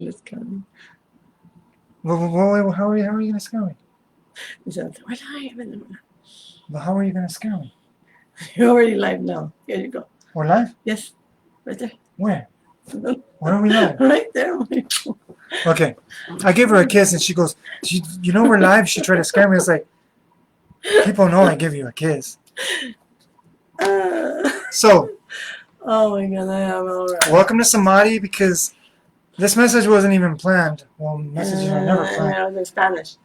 Let's go. Well, how are you going to scare me? He said, we're live. But how are you going to scare me? You're already live now. Here you go. We're live? Yes. Right there. Where? Where are we live? Right there. Okay. I gave her a kiss and she goes, you know we're live? She tried to scare me. It's like, people know I give you a kiss. So, oh my God, I am all right. Welcome to Samadhi, because this message wasn't even planned. Well, messages are never planned. I was in Spanish.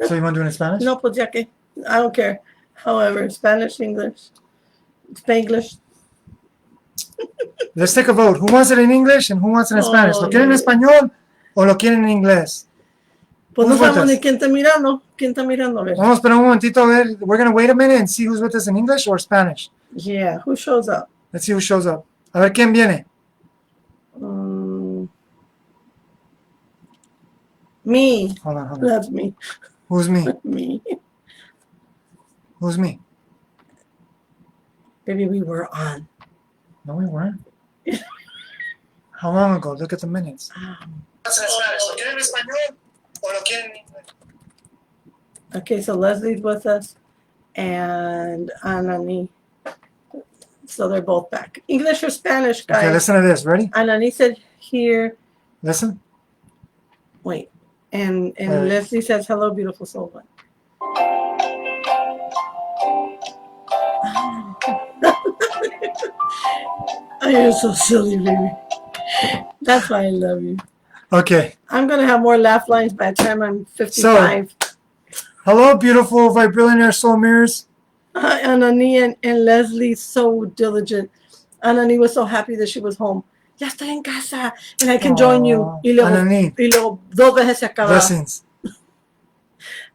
So you want to do it in Spanish? No, pues ya que. I don't care. However, Spanish, English, Spanglish. Let's take a vote. Who wants it in English and who wants it in Spanish? ¿Lo quieren en español o lo quieren en inglés? Pues no sabemos ni quién está mirando. ¿Quién está mirando? A ver. Vamos a esperar un momentito a ver. We're going to wait a minute and see who's with us in English or Spanish. Yeah, who shows up? Let's see who shows up. A ver quién viene. Me. Hold on. That's me. Who's me? Me. Who's me? Baby, we were on. No, we weren't. How long ago? Look at the minutes. Okay, so Leslie's with us and Anani. So they're both back. English or Spanish, guys? Okay, listen to this. Ready? Anani said here. Listen. Wait. And Leslie says, hello, beautiful soul. Oh, you're so silly, baby. That's why I love you. Okay. I'm going to have more laugh lines by the time I'm 55. So, hello, beautiful Vibrillionaire soul mirrors. Anani and Leslie, so diligent. Anani was so happy that she was home. Ya estoy en casa and I can join you. Y luego dos veces se acaba. Blessings.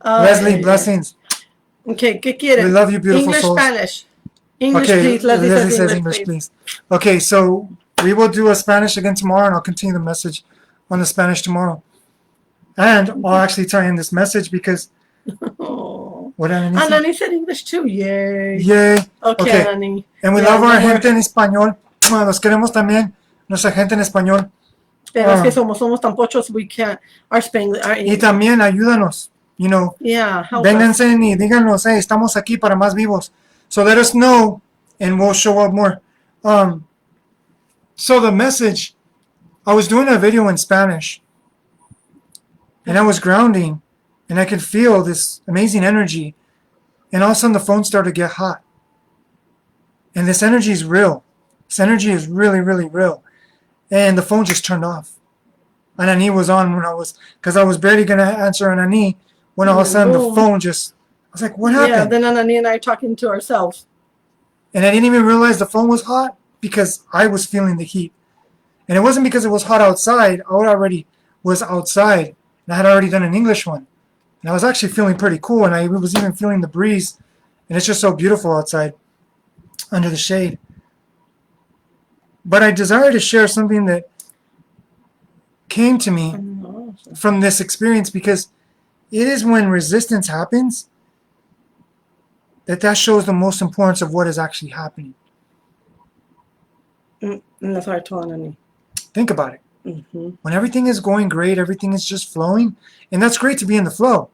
Leslie, blessings. Okay, ¿qué quieren? We love you, beautiful English, souls. Spanish. English, okay, please. Leslie says English, please. Okay, so we will do a Spanish again tomorrow, and I'll continue the message on the Spanish tomorrow. And I'll actually tie in this message because... What Anani said? Anani said English too. Yay. Yay. Okay, Anani. And we love our gente en español. Bueno, los queremos también. Nuestra gente en español. Pero es que somos tan pochos, we can't. Our Spanglish. Y también ayúdanos. You know. Yeah. Vénganse y díganos, hey, estamos aquí para más vivos. So let us know, and we'll show up more. So the message, I was doing a video in Spanish, and I was grounding, and I could feel this amazing energy, and all of a sudden the phone started to get hot. And this energy is real. This energy is really, really real. And the phone just turned off. Anani was on when because I was barely going to answer Anani, when all of a sudden the phone just, I was like, what happened? Yeah, then Anani and I are talking to ourselves. And I didn't even realize the phone was hot because I was feeling the heat. And it wasn't because it was hot outside. I already was outside, and I had already done an English one. And I was actually feeling pretty cool, and I was even feeling the breeze. And it's just so beautiful outside under the shade. But I desire to share something that came to me from this experience, because it is when resistance happens that shows the most importance of what is actually happening. And that's what I told Anani. Think about it. Mm-hmm. When everything is going great, everything is just flowing, and that's great to be in the flow.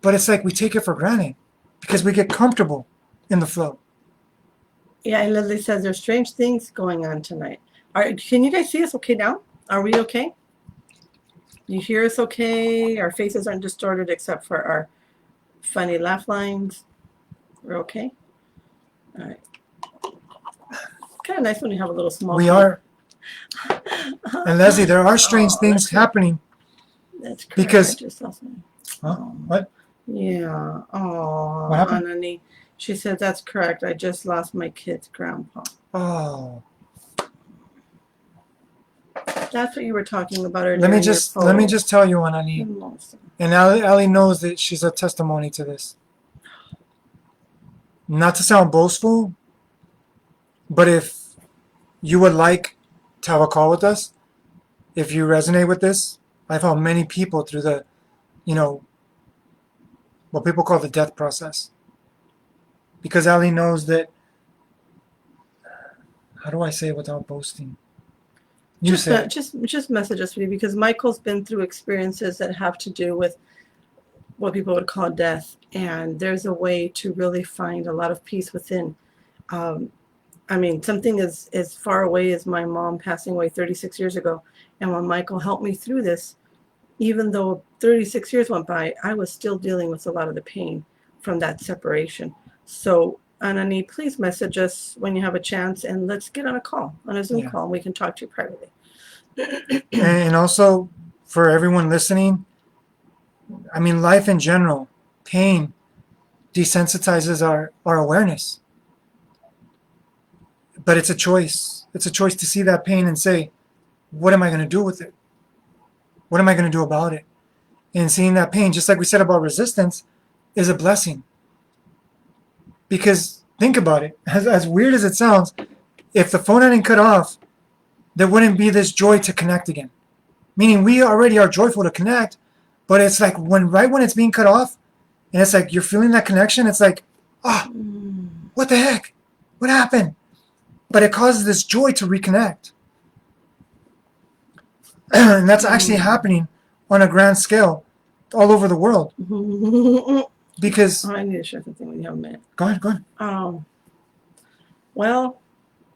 But it's like we take it for granted because we get comfortable in the flow. Yeah, and Leslie says there's strange things going on tonight. Can you guys see us okay now? Are we okay? You hear us okay? Our faces aren't distorted except for our funny laugh lines. We're okay? All right. Kind of nice when you have a little small... We are. And Leslie, there are strange things happening. That's correct. Because... I just saw something. What? Yeah. Oh, what happened? Anani. She said, that's correct. I just lost my kid's grandpa. Oh. That's what you were talking about earlier. Let me just tell you, Anani. And Ali knows that she's a testimony to this. Not to sound boastful, but if you would like to have a call with us, if you resonate with this, I've helped many people through the, what people call the death process. Because Ali knows that, how do I say it without boasting? You just said. just message us, sweetie, because Michael's been through experiences that have to do with what people would call death, and there's a way to really find a lot of peace within. I mean, something as far away as my mom passing away 36 years ago, and when Michael helped me through this, even though 36 years went by, I was still dealing with a lot of the pain from that separation. So, Anani, please message us when you have a chance, and let's get on a Zoom call, and we can talk to you privately. And also, for everyone listening, I mean, life in general, pain desensitizes our awareness. But it's a choice. It's a choice to see that pain and say, what am I going to do with it? What am I going to do about it? And seeing that pain, just like we said about resistance, is a blessing. Because think about it, as weird as it sounds, if the phone hadn't cut off, there wouldn't be this joy to connect again. Meaning we already are joyful to connect, but it's like right when it's being cut off, and it's like you're feeling that connection, it's like, what the heck? What happened? But it causes this joy to reconnect. And that's actually happening on a grand scale all over the world. Because I need to share something with you in a minute. Go ahead. Well,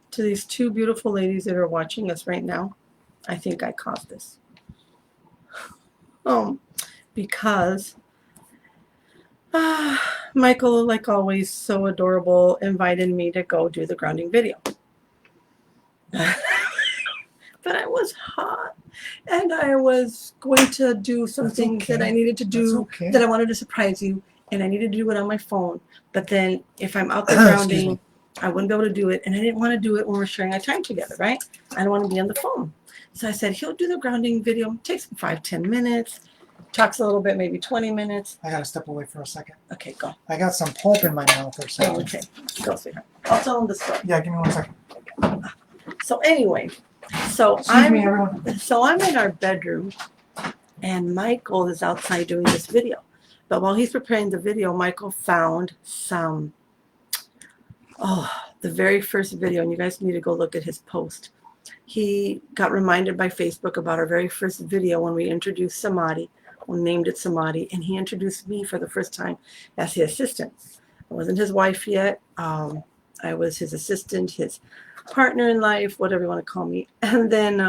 to these two beautiful ladies that are watching us right now, I think I caused this. Because Michael, like always, so adorable, invited me to go do the grounding video. But I was hot, and I was going to do some things that I needed to do, that I wanted to surprise you, and I needed to do it on my phone. But then if I'm out there grounding, I wouldn't be able to do it, and I didn't want to do it when we're sharing our time together, right? I don't want to be on the phone. So I said, he'll do the grounding video. It takes 5-10 minutes. Talks a little bit, maybe 20 minutes. I got to step away for a second. Okay, go. I got some pulp in my mouth or something. Oh, okay, go, sweetheart. I'll tell him the story. Yeah, give me 1 second. So anyway, I'm in our bedroom, and Michael is outside doing this video. But while he's preparing the video, Michael found the very first video, and you guys need to go look at his post. He got reminded by Facebook about our very first video when we introduced Samadhi, we named it Samadhi, and he introduced me for the first time as his assistant. I wasn't his wife yet. I was his assistant, his partner in life, whatever you want to call me. And then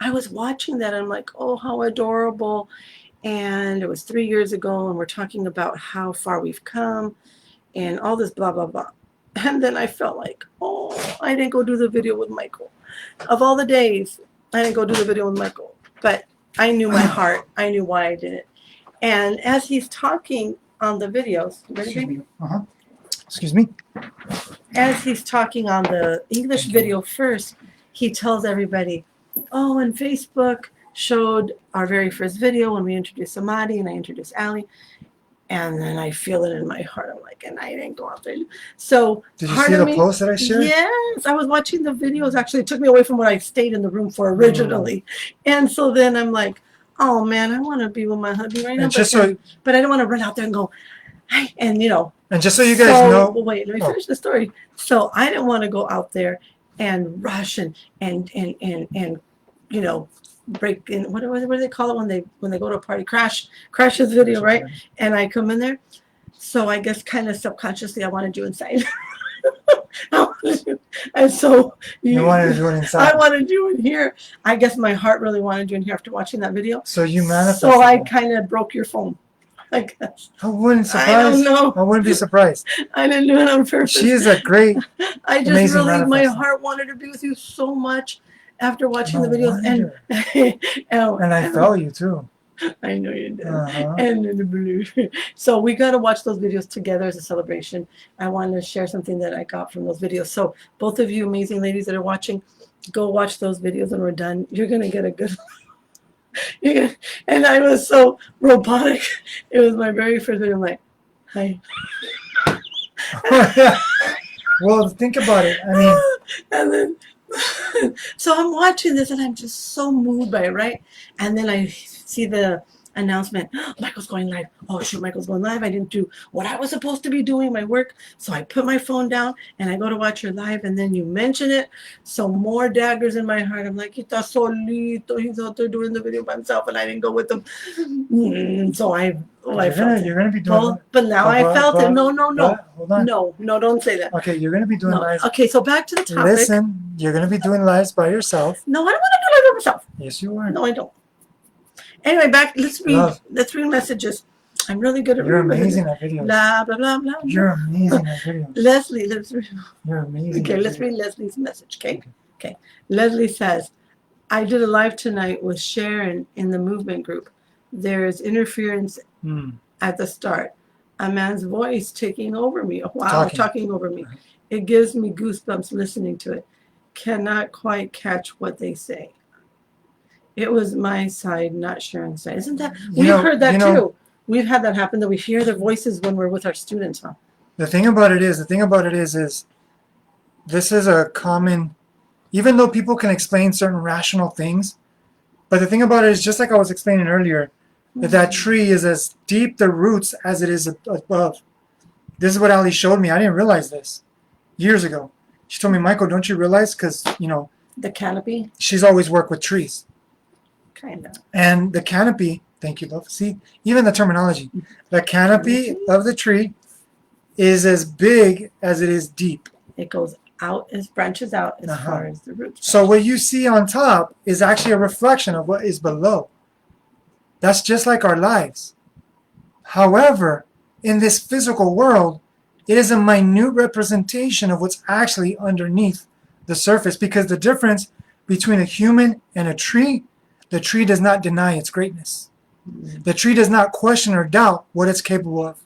I was watching that, and I'm like, oh, how adorable. And it was 3 years ago, and we're talking about how far we've come and all this blah, blah, blah. And then I felt like, oh, I didn't go do the video with Michael. Of all the days, I didn't go do the video with Michael. But I knew my heart. I knew why I did it. And as he's talking on the videos, Excuse me. As he's talking on the English video first, he tells everybody, oh, and Facebook showed our very first video when we introduced Samadhi and I introduced Ali. And then I feel it in my heart. I'm like, and I didn't go out there. So did you see the post that I shared? Yes, I was watching the videos. Actually, it took me away from what I stayed in the room for originally. And so then I'm like, oh man, I want to be with my hubby right now. But I don't want to run out there and go, hi, and you know. And just so you guys know. Well, wait, let me finish the story. So I didn't want to go out there and rush and you know, break in, what do they call it when they go to a party, crash this video, right? And I come in there, so I guess kind of subconsciously I wanted you inside. And so you wanted to do it inside. I wanted you in here. I guess my heart really wanted you in here after watching that video. So you manifested. So I kind of broke your phone, I guess. I wouldn't surprise. I don't know. I wouldn't be surprised. I didn't do it on purpose. She is a great, I just really, my heart wanted to be with you so much after watching the videos. And I felt you too. I know you did. And in the blue. So we got to watch those videos together as a celebration. I wanted to share something that I got from those videos. So both of you amazing ladies that are watching, go watch those videos when we're done. You're going to get a good and I was so robotic. It was my very first video. I'm like, hi. Well, think about it. I mean, and then so I'm watching this and I'm just so moved by it, right? And then I see the announcement. Michael's going live. Oh shoot, Michael's going live. I didn't do what I was supposed to be doing, my work. So I put my phone down and I go to watch your live, and then you mention it. So more daggers in my heart. I'm like, Está solito. He's out there doing the video by himself, and I didn't go with him. So I felt it. You're gonna be doing. But now I felt it. No. Hold on. No, don't say that. Okay, you're gonna be doing lives. Okay, so back to the topic. Listen, you're gonna be doing lives by yourself. No, I don't want to do live by myself. Yes, you are. No, I don't. Anyway, back. Let's read messages. I'm really good at reading. You're amazing at videos. Blah blah blah blah. You're amazing at videos. Leslie, let's read. You're amazing. Okay, let's read Leslie's message. Okay. Leslie says, I did a live tonight with Sharon in the movement group. There is interference at the start. A man's voice taking over me. Oh, wow, talking over me. It gives me goosebumps listening to it. Cannot quite catch what they say. It was my side, not Sharon's side. Isn't that? We've heard that too. We've had that happen, that we hear their voices when we're with our students, huh? The thing about it is this is a common, even though people can explain certain rational things, but the thing about it is, just like I was explaining earlier, that tree is as deep the roots as it is above. This is what Ali showed me. I didn't realize this years ago. She told me, Michael, don't you realize? Because, the canopy. She's always worked with trees. Kind of. And the canopy, thank you, love. See, even the terminology. The canopy of the tree is as big as it is deep. It goes out, it branches out as far as the roots. So what you see on top is actually a reflection of what is below. That's just like our lives. However, in this physical world, it is a minute representation of what's actually underneath the surface, because the difference between a human and a tree, the tree does not deny its greatness. The tree does not question or doubt what it's capable of.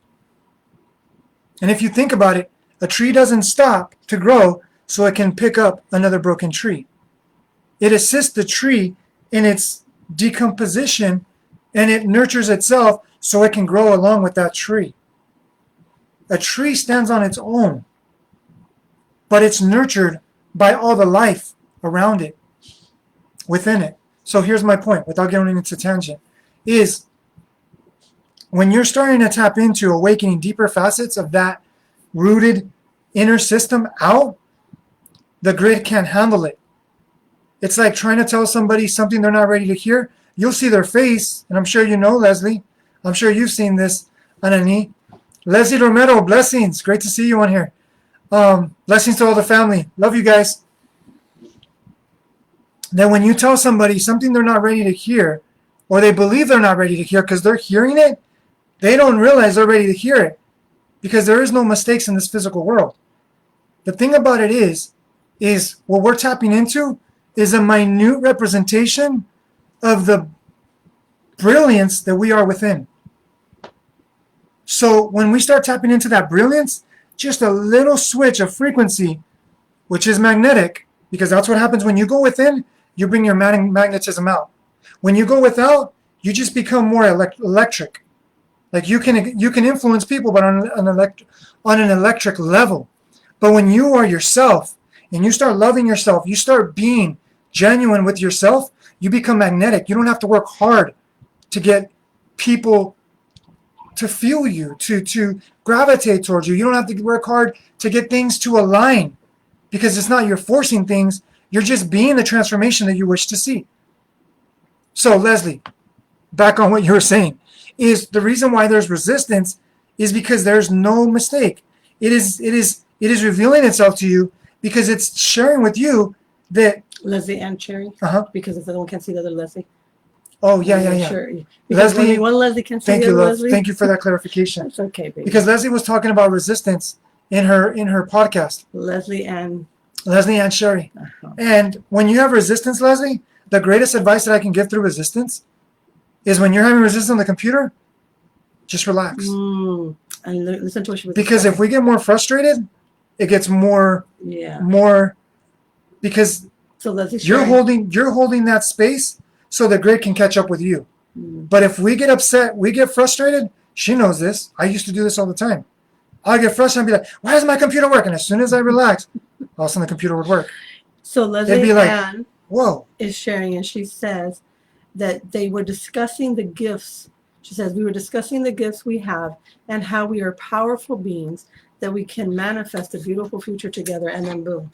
And if you think about it, a tree doesn't stop to grow so it can pick up another broken tree. It assists the tree in its decomposition, and it nurtures itself so it can grow along with that tree. A tree stands on its own, but it's nurtured by all the life around it, within it. So here's my point, without getting into tangent, is when you're starting to tap into awakening deeper facets of that rooted inner system out, the grid can't handle it. It's like trying to tell somebody something they're not ready to hear. You'll see their face, and I'm sure you know, Leslie. I'm sure you've seen this, Anani. Leslie Romero, blessings. Great to see you on here. Blessings to all the family. Love you guys. Then when you tell somebody something they're not ready to hear, or they believe they're not ready to hear because they're hearing it, they don't realize they're ready to hear it, because there is no mistakes in this physical world. The thing about it is what we're tapping into is a minute representation of the brilliance that we are within. So when we start tapping into that brilliance, just a little switch of frequency, which is magnetic, because that's what happens when you go within, you bring your magnetism out. When you go without, you just become more electric. Like you can influence people, but on an electric level. But when you are yourself and you start loving yourself, you start being genuine with yourself, you become magnetic. You don't have to work hard to get people to feel you, to gravitate towards you. You don't have to work hard to get things to align, because it's not you're forcing things. You're just being the transformation that you wish to see. So Leslie, back on what you were saying, is the reason why there's resistance is because there's no mistake. It is revealing itself to you because it's sharing with you that Leslie and Cherry. Because if the other one can't see the other Leslie. Oh yeah. Sure. Because Leslie, one Leslie can see thank the you, other love. Leslie. Thank you for that clarification. That's okay, baby. Because Leslie was talking about resistance in her podcast. Leslie and Sherry. And when you have resistance, Leslie, the greatest advice that I can give through resistance is when you're having resistance on the computer, just relax. And listen to what she was Because saying. if we get more frustrated, it gets more because so you're holding that space so the grid can catch up with you. But if we get upset, we get frustrated, she knows this. I used to do this all the time. I'll get frustrated and be like, why does my computer work? And as soon as I relax, all of a sudden the computer would work. So Leslie be like, Ann whoa. is sharing, and she says that they were discussing the gifts She says, we were discussing the gifts we have and how we are powerful beings that we can manifest a beautiful future together, and then boom.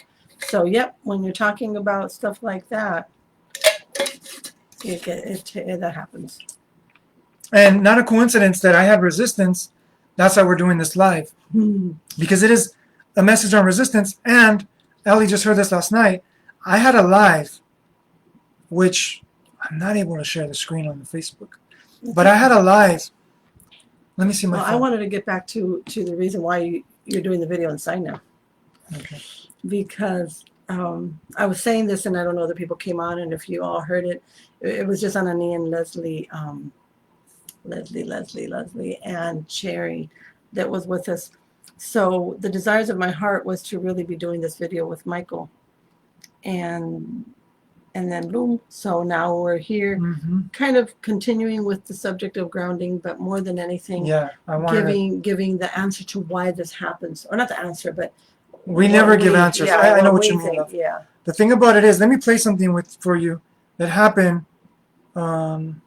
So, yep, when you're talking about stuff like that, that happens. And not a coincidence that I had resistance. That's why we're doing this live. Because it is a message on resistance. And Ellie just heard this last night. I had a live, which I'm not able to share the screen on the Facebook. But I had a live. Let me see my phone. I wanted to get back to the reason why you're doing the video inside now. Okay. Because I was saying this, and I don't know that people came on, and if you all heard it, it was just Anani and Leslie, and Cherry that was with us. So the desires of my heart was to really be doing this video with Michael. And then boom. So now we're here, kind of continuing with the subject of grounding, but more than anything, giving the answer to why this happens. Or not the answer, but we never give answers. Yeah, I know what you mean. Yeah. The thing about it is, let me play something for you that happened. When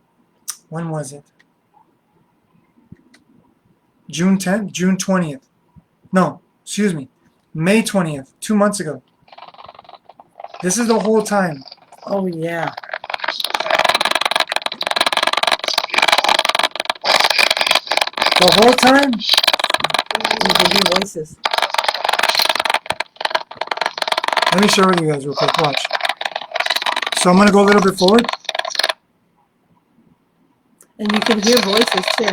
was it? June 10th? June 20th. No, excuse me. May 20th, 2 months ago. This is the whole time. Oh, yeah. The whole time? You can hear voices. Let me share with you guys real quick. Watch. So I'm going to go a little bit forward. And you can hear voices, too.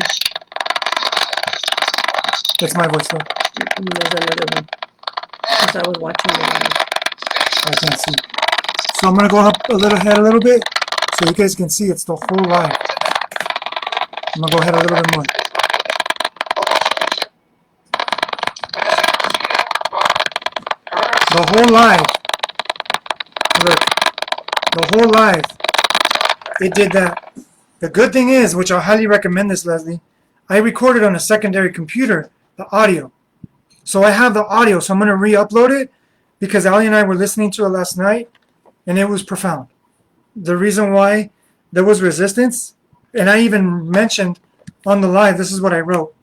That's my voice, though. And there's another one. Because I was watching the one. I can't see. So I'm going to go up a little bit so you guys can see it's the whole live. I'm going to go ahead a little bit more. The whole live. Look. The whole live. It did that. The good thing is, which I highly recommend this, Leslie, I recorded on a secondary computer the audio. So I have the audio, so I'm going to re-upload it because Ali and I were listening to it last night, and it was profound. The reason why there was resistance, and I even mentioned on the live, this is what I wrote.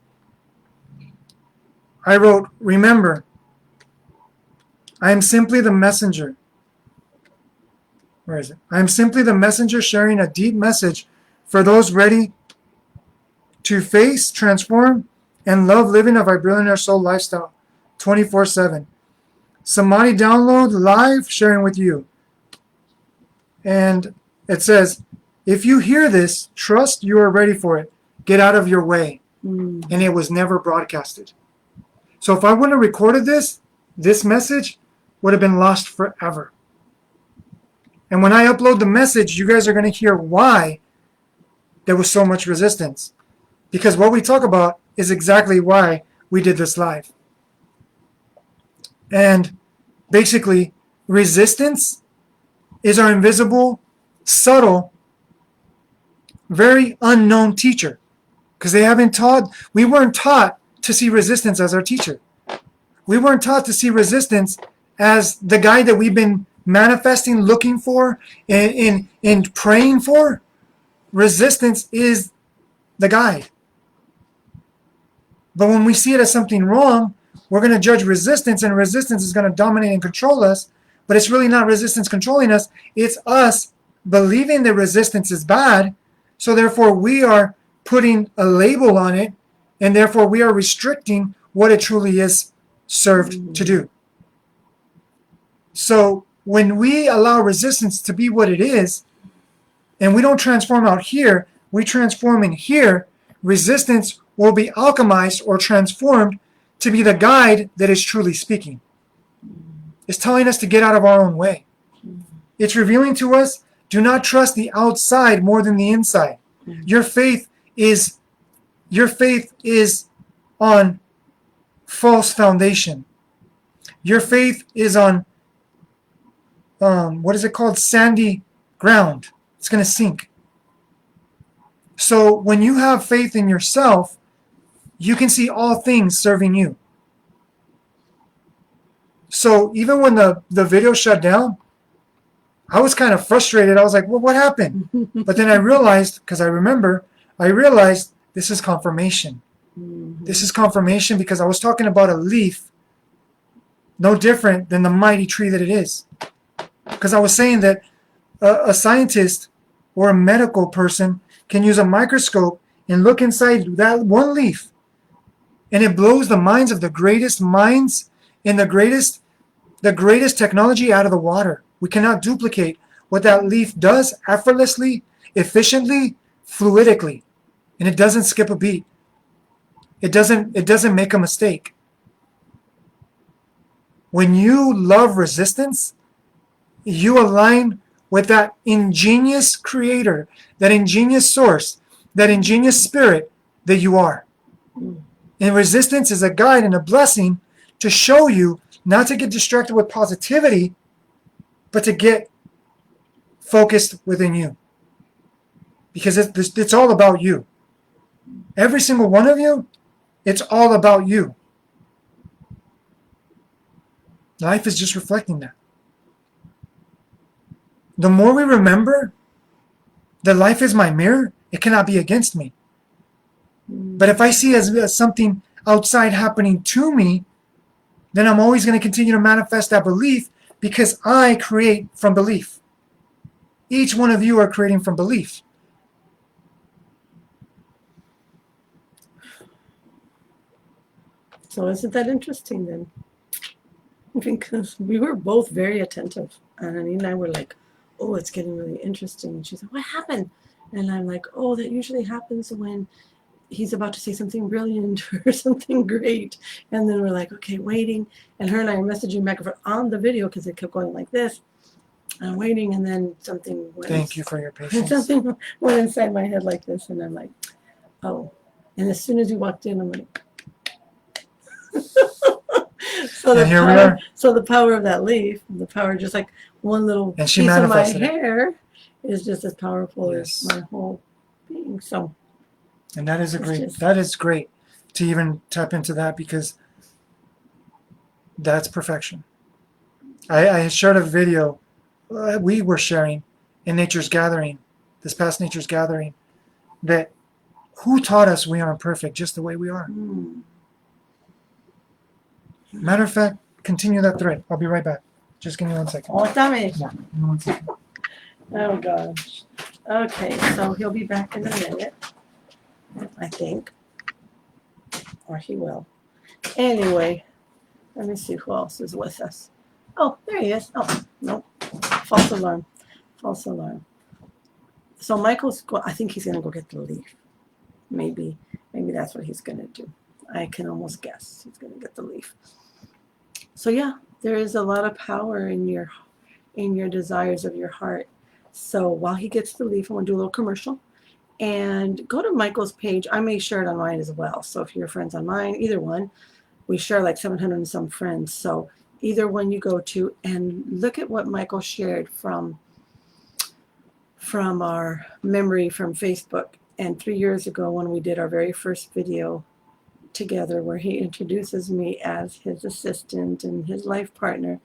I wrote, remember, I am simply the messenger. Where is it? I am simply the messenger sharing a deep message for those ready to face, transform, and love living a Vibrillionaire soul lifestyle 24/7. Samadhi download live sharing with you. And it says, if you hear this, trust you are ready for it. Get out of your way. And it was never broadcasted. So if I wouldn't have recorded this message would have been lost forever. And when I upload the message, you guys are going to hear why there was so much resistance. Because what we talk about is exactly why we did this live. And basically, resistance is our invisible, subtle, very unknown teacher. Because we weren't taught to see resistance as our teacher. We weren't taught to see resistance as the guy that we've been manifesting, looking for, and praying for. Resistance is the guide. But when we see it as something wrong, we're going to judge resistance, and resistance is going to dominate and control us. But it's really not resistance controlling us. It's us believing that resistance is bad. So therefore, we are putting a label on it, and therefore we are restricting what it truly is served to do. So when we allow resistance to be what it is, and we don't transform out here, we transform in here, resistance will be alchemized or transformed to be the guide that is truly speaking. It's telling us to get out of our own way. It's revealing to us, do not trust the outside more than the inside. Your faith is on false foundation. Your faith is on what is it called? Sandy ground. It's going to sink. So when you have faith in yourself, you can see all things serving you. So even when the video shut down, I was kind of frustrated. I was like, well, what happened? But then I realized, because I realized This is confirmation. This is confirmation because I was talking about a leaf no different than the mighty tree that it is. Because I was saying that a scientist or a medical person can use a microscope and look inside that one leaf, and it blows the minds of the greatest minds and the greatest technology out of the water. We cannot duplicate what that leaf does effortlessly, efficiently, fluidically, and it doesn't skip a beat. It doesn't make a mistake. When you love resistance, you align with that ingenious creator, that ingenious source, that ingenious spirit that you are. And resistance is a guide and a blessing to show you not to get distracted with positivity, but to get focused within you. Because it's all about you. Every single one of you, it's all about you. Life is just reflecting that. The more we remember that life is my mirror, it cannot be against me. But if I see as something outside happening to me, then I'm always going to continue to manifest that belief because I create from belief. Each one of you are creating from belief. So isn't that interesting then? Because we were both very attentive. And Annie and I were like, oh, it's getting really interesting. And she's like, what happened? And I'm like, oh, that usually happens when he's about to say something brilliant or something great. And then we're like, okay, waiting. And her and I are messaging back and forth on the video because it kept going like this. I'm waiting, and then something went. Thank you for your patience. Something went inside my head like this, and I'm like, oh. And as soon as you walked in, I'm like, so and here we are. So the power of that leaf, the power, just like one little piece of my hair, is just as powerful as my whole being. So, and that is that is great to even tap into that because that's perfection. I shared a video we were sharing in Nature's Gathering, this past Nature's Gathering, that who taught us we aren't perfect just the way we are? Matter of fact, continue that thread. I'll be right back. Just give me 1 second. Oh, dame. Yeah, 1 second. Oh, gosh. Okay, so he'll be back in a minute, I think. Or he will. Anyway, let me see who else is with us. Oh, there he is. Oh, nope. False alarm. False alarm. So Michael's, I think he's going to go get the leaf. Maybe that's what he's going to do. I can almost guess he's going to get the leaf. So yeah, there is a lot of power in your desires of your heart. So while he gets the leaf, I'm going to do a little commercial. And go to Michael's page. I may share it on mine as well. So if you're friends on mine, either one, we share like 700 and some friends. So either one you go to and look at what Michael shared from our memory from Facebook. And 3 years ago when we did our very first video together where he introduces me as his assistant and his life partner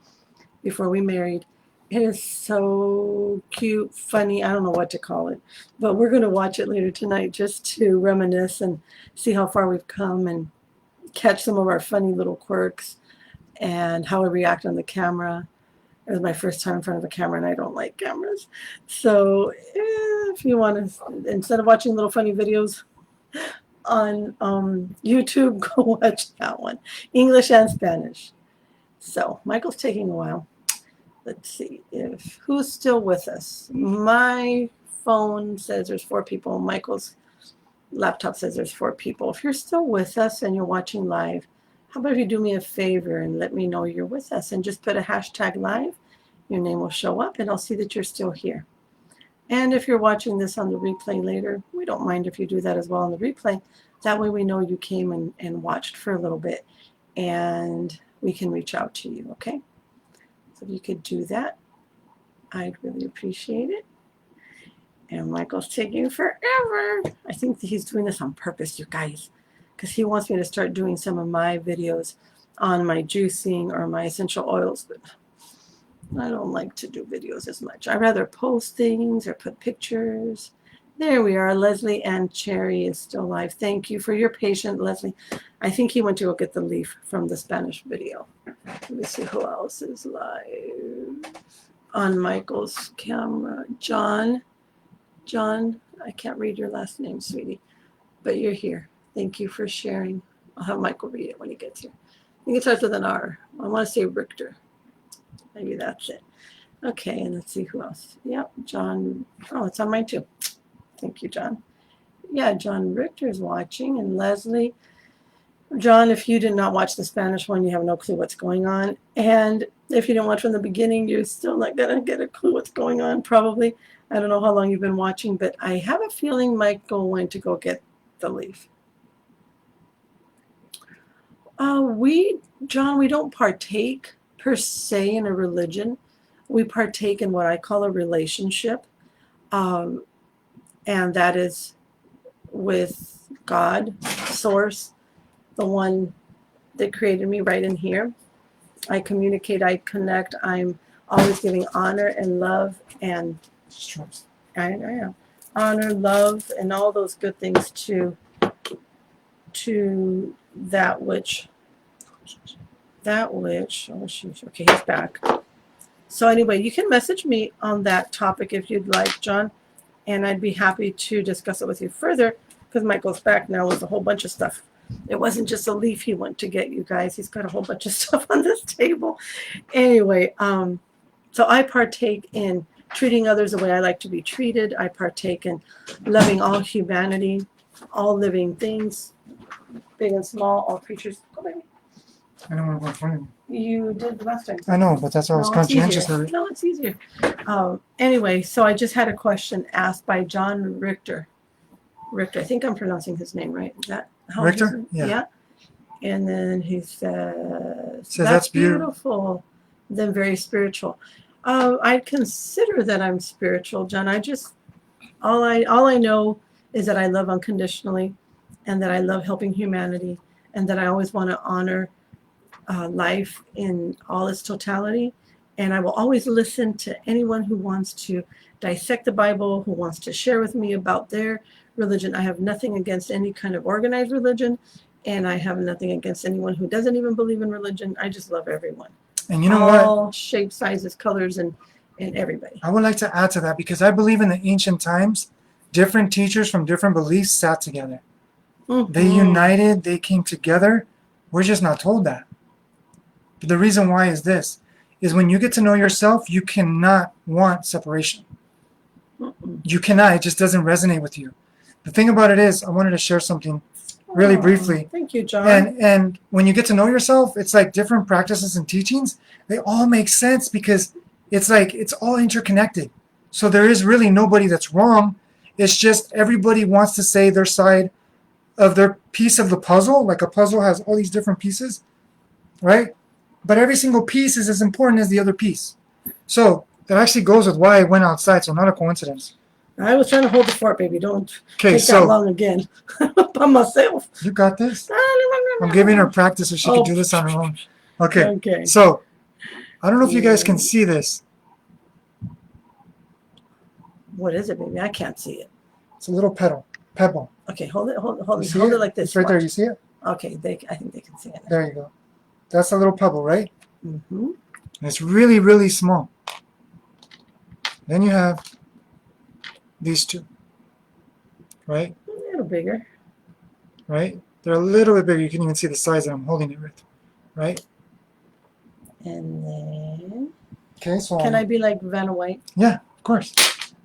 before we married. It is so cute, funny, I don't know what to call it, but we're going to watch it later tonight just to reminisce and see how far we've come and catch some of our funny little quirks and how we react on the camera. It was my first time in front of a camera and I don't like cameras. So if you want to, instead of watching little funny videos on YouTube, go watch that one. English and Spanish. So Michael's taking a while. Let's see if who's still with us. My phone says there's 4 people. Michael's laptop says there's 4 people. If you're still with us and you're watching live, how about if you do me a favor and let me know you're with us and just put a hashtag live. Your name will show up and I'll see that you're still here. And if you're watching this on the replay later, we don't mind if you do that as well on the replay. That way we know you came and watched for a little bit and we can reach out to you, okay? So if you could do that, I'd really appreciate it. And Michael's taking forever. I think that he's doing this on purpose, you guys, because he wants me to start doing some of my videos on my juicing or my essential oils, but I don't like to do videos as much. I'd rather post things or put pictures There we are. Leslie and Cherry is still live. Thank you for your patience, Leslie. I think he went to go get the leaf from the Spanish video. Let me see who else is live on Michael's camera. John, I can't read your last name, sweetie, but you're here. Thank you for sharing. I'll have Michael read it when he gets here. I think it starts with an R. I want to say Richter. Maybe that's it. Okay, and let's see who else. Yep, John. Oh, it's on mine too. Thank you, John. Yeah, John Richter is watching, and Leslie. John, if you did not watch the Spanish one, you have no clue what's going on. And if you didn't watch from the beginning, you're still not going to get a clue what's going on, probably. I don't know how long you've been watching, but I have a feeling Michael went to go get the leaf. John, we don't partake per se in a religion. We partake in what I call a relationship. And that is with God, Source, the one that created me right in here. I communicate, I connect, I'm always giving honor and love and I am honor, love, and all those good things to that which, oh shoot, okay, he's back. So anyway, you can message me on that topic if you'd like, John, and I'd be happy to discuss it with you further, because Michael's back now with a whole bunch of stuff. It wasn't just a leaf he went to get, you guys. He's got a whole bunch of stuff on this table. Anyway, so I partake in treating others the way I like to be treated. I partake in loving all humanity, all living things, big and small, all creatures. Go baby. I don't want to go in front of you. You did last time. I know, but that's why I was conscientious of it. No, it's easier. Anyway, so I just had a question asked by John Richter. Richter, I think I'm pronouncing his name right. Is that how Richter? Yeah. And then he says, that's beautiful. Then very spiritual. I consider that I'm spiritual, John. All I know is that I love unconditionally, and that I love helping humanity, and that I always want to honor life in all its totality. And I will always listen to anyone who wants to dissect the Bible, who wants to share with me about their religion. I have nothing against any kind of organized religion, and I have nothing against anyone who doesn't even believe in religion. I just love everyone. And you know what? All shapes, sizes, colors, and everybody. I would like to add to that, because I believe in the ancient times, different teachers from different beliefs sat together. Mm-hmm. They united, they came together. We're just not told that. But the reason why is this, is when you get to know yourself, you cannot want separation. Mm-mm. You cannot. It just doesn't resonate with you. The thing about it is, I wanted to share something really briefly. Thank you, John. And when you get to know yourself, it's like different practices and teachings, they all make sense, because it's like it's all interconnected. So there is really nobody that's wrong. It's just everybody wants to say their side of their piece of the puzzle. Like a puzzle has all these different pieces, right? But every single piece is as important as the other piece. So that actually goes with why I went outside, so not a coincidence. I was trying to hold the fort, baby. Don't take that long again. By myself. You got this? I'm giving her practice so she can do this on her own. Okay. So, I don't know if you guys can see this. What is it, baby? I can't see it. It's a little pebble. Okay, hold it like this. It's right there. You see it? Okay, I think they can see it. There you go. That's a little pebble, right? Mm-hmm. And it's really, really small. Then you have these two, right? A little bigger. Right? They're a little bit bigger. You can even see the size that I'm holding it with, right? And then... Okay, so... Can I be like Vanna White? Yeah, of course.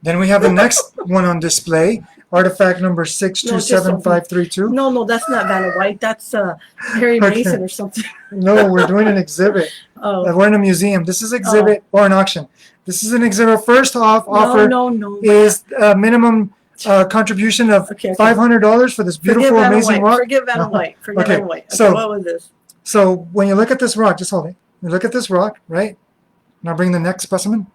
Then we have the next one on display, artifact number 627532. No, that's not Vanna White. That's Harry Mason or something. No, we're doing an exhibit. Oh. We're in a museum. This is exhibit or an auction. This is an exhibit. First offer is a minimum contribution of $500 for this beautiful, amazing rock. Forget Vanna White. Forget Vanna White. Okay, so what was this? So when you look at this rock, just hold it. You look at this rock, right? Now bring the next specimen.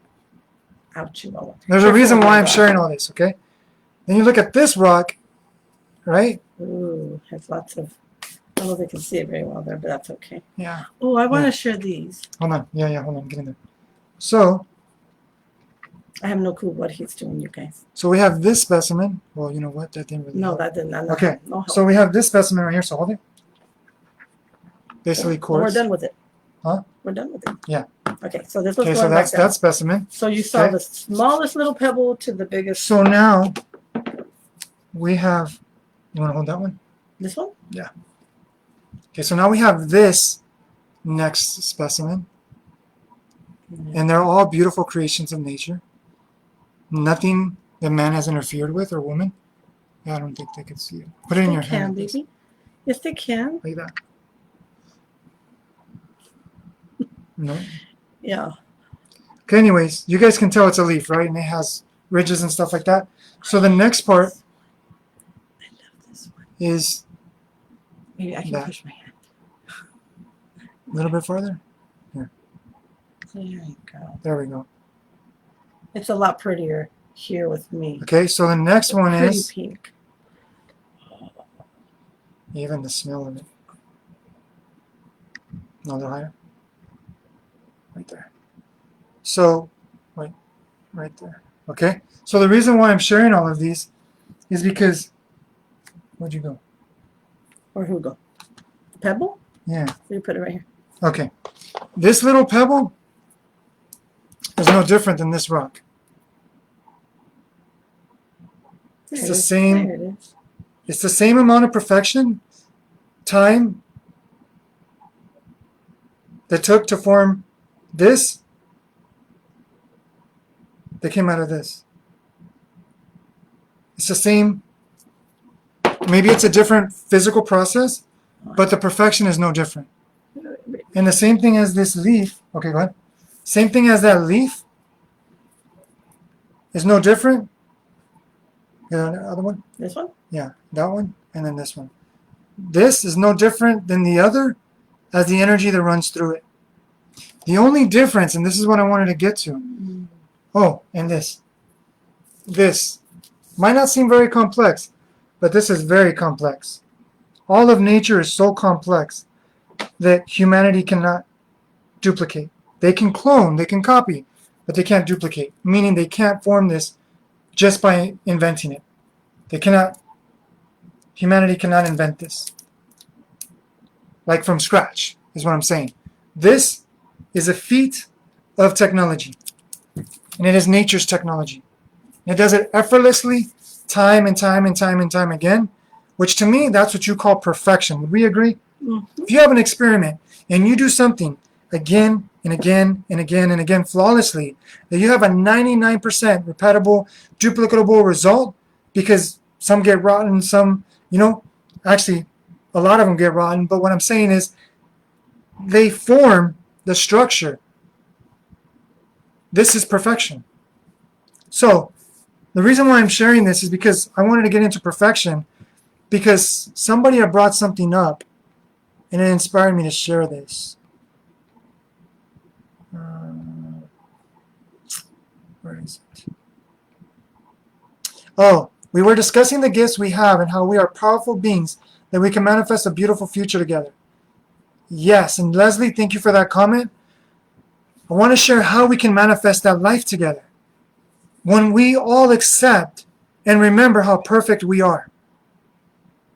Ouchie. There's a reason why I'm sharing all this, okay? Then you look at this rock, right? Ooh, has lots of... I don't know if they can see it very well there, but that's okay. Yeah. Oh, I want to share these. Hold on. Yeah, hold on. Get in there. So, I have no clue what he's doing, you guys. So we have this specimen. Well, you know what? That didn't really No, help. that didn't. Okay, No help. so we have this specimen right here. So hold it. Basically Well, quartz. we're done with it. Huh? We're done with it. Yeah. Okay, so this was Okay, going so that's back down. that specimen. So you saw Okay. the smallest little pebble to the biggest. So now we have. You want to hold that one? This one? Yeah. Okay, so now we have this next specimen, and they're all beautiful creations of nature. Nothing that man has interfered with, or woman. Yeah, I don't think they could see it. Put it in your hand. They can, baby. Yes, they can. Like that. No. Yeah. Okay, anyways, you guys can tell it's a leaf, right? And it has ridges and stuff like that. So the next part I love this one. is Maybe I can that. push my hand. A little bit farther. Here. There you go. There we go. It's a lot prettier here with me. Okay, so the next one Pretty is pink. even the smell of it. No, a little higher. Right there. So, wait, right there. Okay, so the reason why I'm sharing all of these is because, where'd you go? Or who go? Pebble? Yeah. You put it right here. Okay. This little pebble is no different than this rock. It's the same. There it is. It's the same amount of perfection, time that took to form this that came out of this. It's the same. Maybe it's a different physical process, but the perfection is no different. And the same thing as this leaf. Okay, go ahead. Same thing as that leaf is no different. The other one? This one? Yeah, that one, and then this one. This is no different than the other as the energy that runs through it. The only difference, and this is what I wanted to get to. Oh, and this. This might not seem very complex, but this is very complex. All of nature is so complex that humanity cannot duplicate. They can clone, they can copy, but they can't duplicate, meaning they can't form this just by inventing it. They cannot, humanity cannot invent this. Like from scratch, is what I'm saying. This is a feat of technology. And it is nature's technology. And it does it effortlessly, time and time and time and time again, which to me, that's what you call perfection. Would we agree? Mm-hmm. If you have an experiment and you do something again and again and again and again flawlessly, that you have a 99% repeatable, duplicatable result, because some get rotten, some, actually a lot of them get rotten, but what I'm saying is they form the structure. This is perfection. So the reason why I'm sharing this is because I wanted to get into perfection, because somebody had brought something up and it inspired me to share this. Where is it? Oh, we were discussing the gifts we have and how we are powerful beings that we can manifest a beautiful future together. Yes, and Leslie, thank you for that comment. I want to share how we can manifest that life together. When we all accept and remember how perfect we are.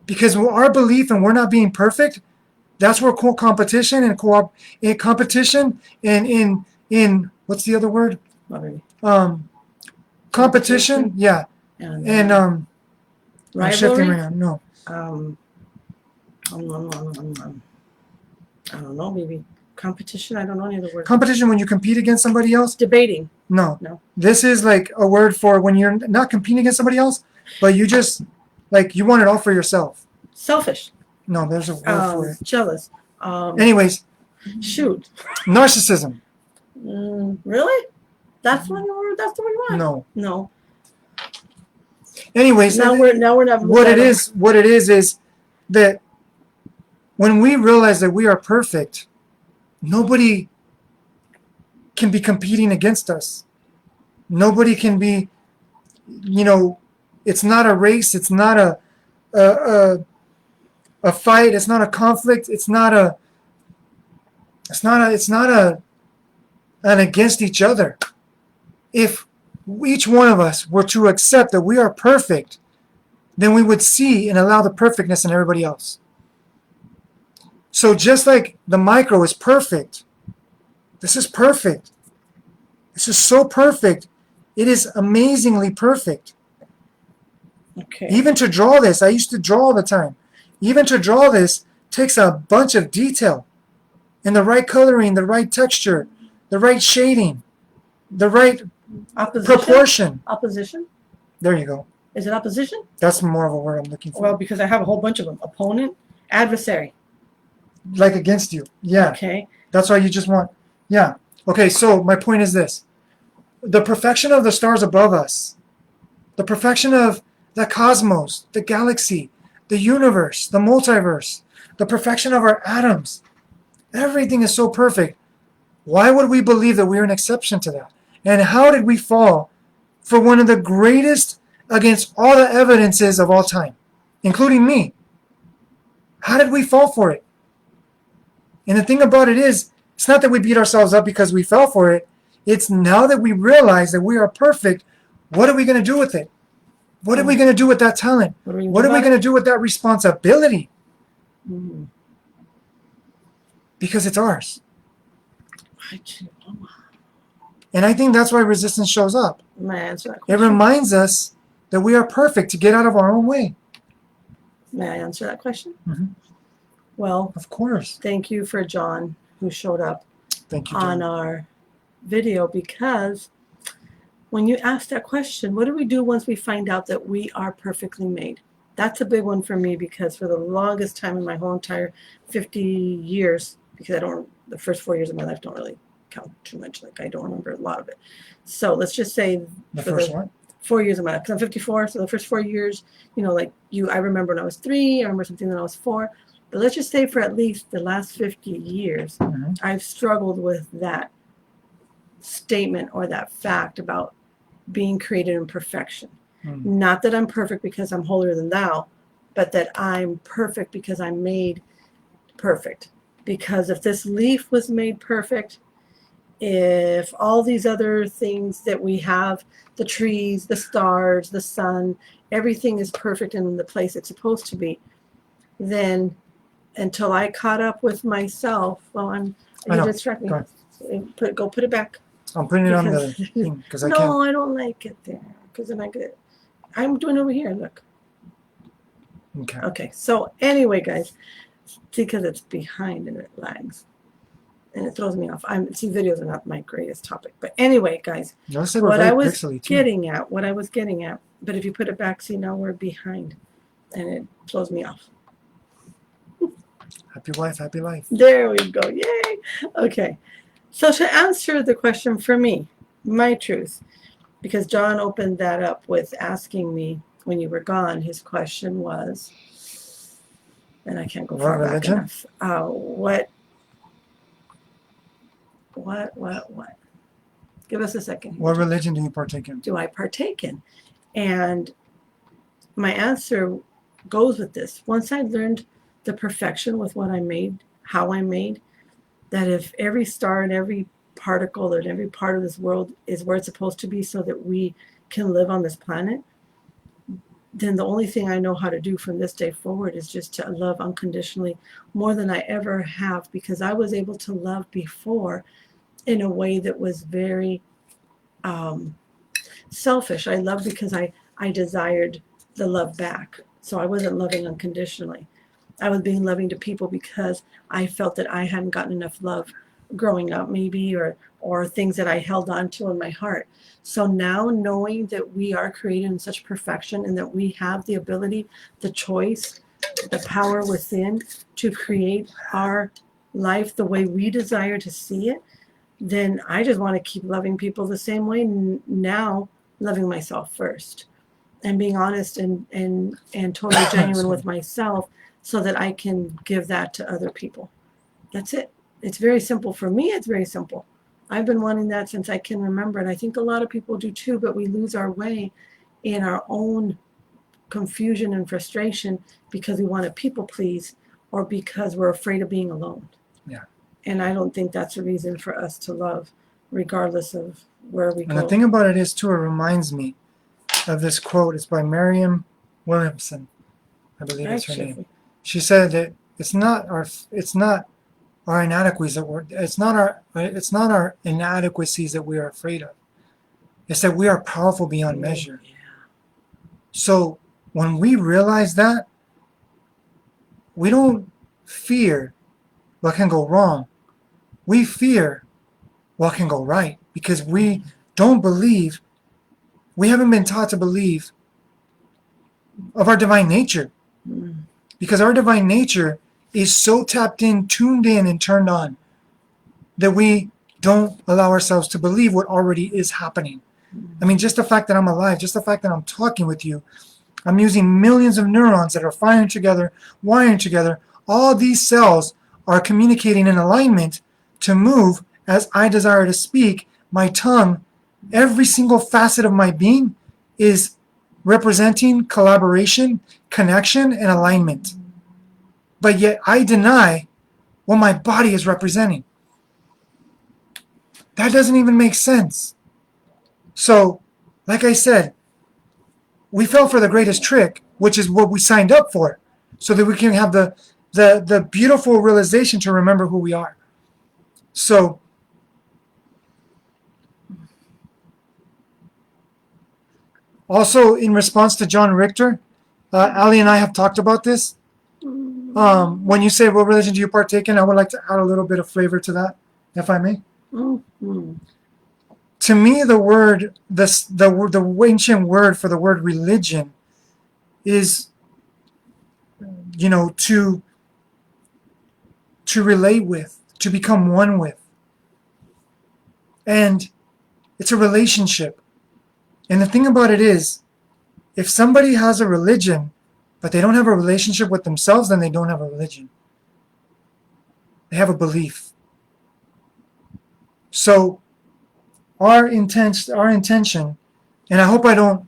Because our belief in we're not being perfect, that's where competition and competition and in what's the other word? Competition, yeah. And I'm shifting right now. No. I don't know, maybe competition. I don't know any other words. Competition when you compete against somebody else? Debating. No. This is like a word for when you're not competing against somebody else, but you just, like, you want it all for yourself. Selfish. No, there's a word for it. Jealous. Anyways. Shoot. Narcissism. Really? That's the one you want? No. Anyways. Now we're not. What it is that when we realize that we are perfect, nobody can be competing against us. Nobody can be, it's not a race. It's not a fight. It's not a conflict. It's not an against each other. If each one of us were to accept that we are perfect, then we would see and allow the perfectness in everybody else. So just like the micro is perfect, this is perfect. This is so perfect. It is amazingly perfect. Okay. Even to draw this, I used to draw all the time. Even to draw this takes a bunch of detail. And the right coloring, the right texture, the right shading, the right proportion. Opposition? There you go. Is it opposition? That's more of a word I'm looking for. Well, because I have a whole bunch of them. Opponent, adversary. Like against you. Yeah. Okay. That's why you just want. Yeah. Okay, so my point is this. The perfection of the stars above us, the perfection of the cosmos, the galaxy, the universe, the multiverse, the perfection of our atoms, everything is so perfect. Why would we believe that we're an exception to that? And how did we fall for one of the greatest against all the evidences of all time, including me? How did we fall for it? And the thing about it is, it's not that we beat ourselves up because we fell for it. It's now that we realize that we are perfect, what are we going to do with it? What are we going to do with that talent? What are we going to do with that responsibility? Mm. Because it's ours. And I think that's why resistance shows up. May I answer that It question? reminds us that we are perfect to get out of our own way. May I answer that question? Mm-hmm. Well, Of course. thank you for John, who showed up Thank you, on John. our video, because when you ask that question, what do we do once we find out that we are perfectly made? That's a big one for me, because for the longest time in my whole entire 50 years, because the first 4 years of my life don't really count too much. Like, I don't remember a lot of it. So let's just say The for first one? 4 years of my life, because I'm 54, so the first 4 years, I remember when I was 3, I remember something when I was 4. But let's just say for at least the last 50 years, Mm-hmm. I've struggled with that statement or that fact about being created in perfection. Mm-hmm. Not that I'm perfect because I'm holier than thou, but that I'm perfect because I'm made perfect. Because if this leaf was made perfect, if all these other things that we have, the trees, the stars, the sun, everything is perfect in the place it's supposed to be, then until I caught up with myself, you distract me. Go put it back. I'm putting it on the thing because I can't. No, I don't like it there. Because then I'm doing over here. Look. Okay. Okay. So anyway, guys, because it's behind and it lags, and it throws me off. Videos are not my greatest topic, but anyway, guys, what I was getting at. But if you put it back, see, now we're behind, and it throws me off. Happy wife, happy life. There we go. Yay. Okay. So to answer the question for me, my truth, because John opened that up with asking me when you were gone, his question was, and I can't go far back enough. What? Give us a second. What religion do you partake in? Do I partake in? And my answer goes with this. Once I learned the perfection with what I made, how I made, that if every star and every particle and every part of this world is where it's supposed to be so that we can live on this planet, then the only thing I know how to do from this day forward is just to love unconditionally more than I ever have, because I was able to love before in a way that was very selfish. I loved because I desired the love back. So I wasn't loving unconditionally. I was being loving to people because I felt that I hadn't gotten enough love growing up, maybe, or things that I held on to in my heart. So now, knowing that we are created in such perfection and that we have the ability, the choice, the power within to create our life the way we desire to see it, then I just want to keep loving people the same way, now loving myself first and being honest and totally genuine with myself, so that I can give that to other people. That's it. It's very simple. For me, it's very simple. I've been wanting that since I can remember, and I think a lot of people do too, but we lose our way in our own confusion and frustration because we want to people please or because we're afraid of being alone. Yeah. And I don't think that's a reason for us to love, regardless of where we And go. the thing about it is, too, it reminds me of this quote. It's by Mariam Williamson, I believe is her name. She said that it's not our inadequacies that it's not our inadequacies that we are afraid of. It's that we are powerful beyond measure. Yeah. So when we realize that, we don't fear what can go wrong. We fear what can go right, because we don't believe, we haven't been taught to believe of our divine nature. Because our divine nature is so tapped in, tuned in, and turned on that we don't allow ourselves to believe what already is happening. I mean, just the fact that I'm alive, just the fact that I'm talking with you, I'm using millions of neurons that are firing together, wiring together. All these cells are communicating in alignment to move as I desire to speak. My tongue, every single facet of my being is representing collaboration, connection, and alignment. But yet I deny what my body is representing. That doesn't even make sense. So, like I said, we fell for the greatest trick, which is what we signed up for, so that we can have the beautiful realization to remember who we are. So, also in response to John Richter, Ali and I have talked about this. When you say, what religion do you partake in, I would like to add a little bit of flavor to that, if I may. Mm-hmm. To me, the ancient word for the word religion is, to relate with, to become one with. And it's a relationship. And the thing about it is, if somebody has a religion, but they don't have a relationship with themselves, then they don't have a religion. They have a belief. So our intention, and I hope I don't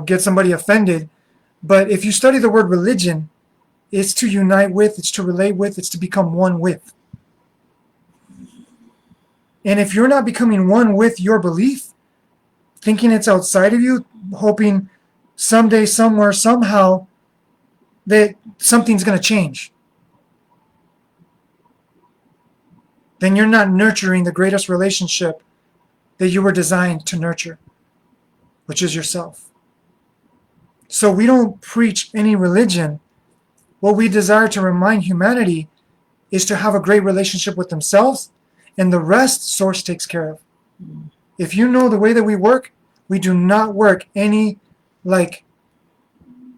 get somebody offended, but if you study the word religion, it's to unite with, it's to relate with, it's to become one with. And if you're not becoming one with your belief, thinking it's outside of you, hoping someday, somewhere, somehow, that something's going to change, then you're not nurturing the greatest relationship that you were designed to nurture, which is yourself. So we don't preach any religion. What we desire to remind humanity is to have a great relationship with themselves, and the rest Source takes care of. If you know the way that we work, we do not work any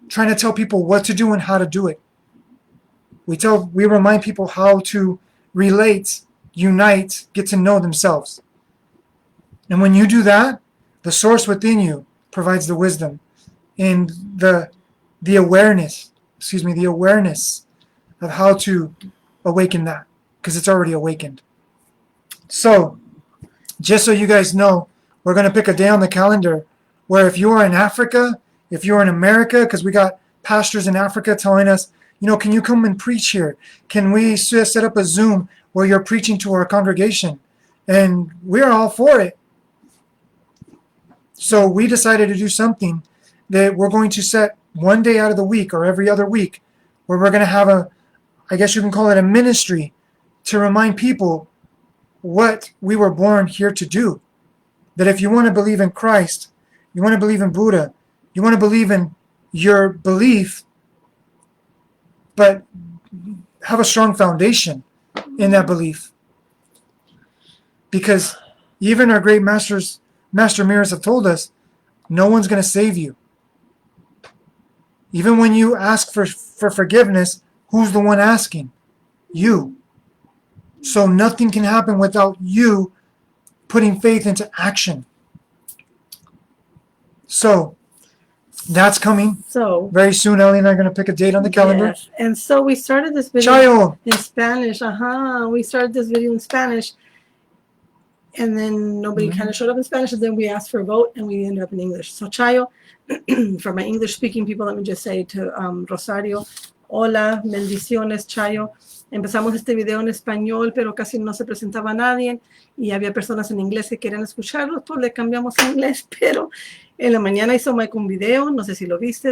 trying to tell people what to do and how to do it. We remind people how to relate, unite, get to know themselves. And when you do that, the Source within you provides the wisdom and the awareness of how to awaken that, because it's already awakened. So, just so you guys know, we're going to pick a day on the calendar where if you are in Africa, if you're in America, because we got pastors in Africa telling us, can you come and preach here? Can we set up a Zoom where you're preaching to our congregation? And we're all for it. So we decided to do something that we're going to set one day out of the week or every other week where we're going to have I guess you can call it a ministry, to remind people what we were born here to do. That if you want to believe in Christ, you want to believe in Buddha, you want to believe in your belief, but have a strong foundation in that belief. Because even our great master mirrors have told us, no one's going to save you. Even when you ask for forgiveness, who's the one asking? You. So nothing can happen without you putting faith into action. So that's coming. So very soon, Ellie and I are going to pick a date on the calendar. Yes. And so we started this video Chayo. in Spanish. We started this video in Spanish. And then nobody kind of showed up in Spanish. And then we asked for a vote, and we ended up in English. So Chayo, for my English-speaking people, let me just say to Rosario, Hola, bendiciones, Chayo. Empezamos este video en español, pero casi no se presentaba nadie y había personas en inglés que querían escucharlo, pues le cambiamos a inglés, pero en la mañana hizo Mike un video, no sé si lo viste,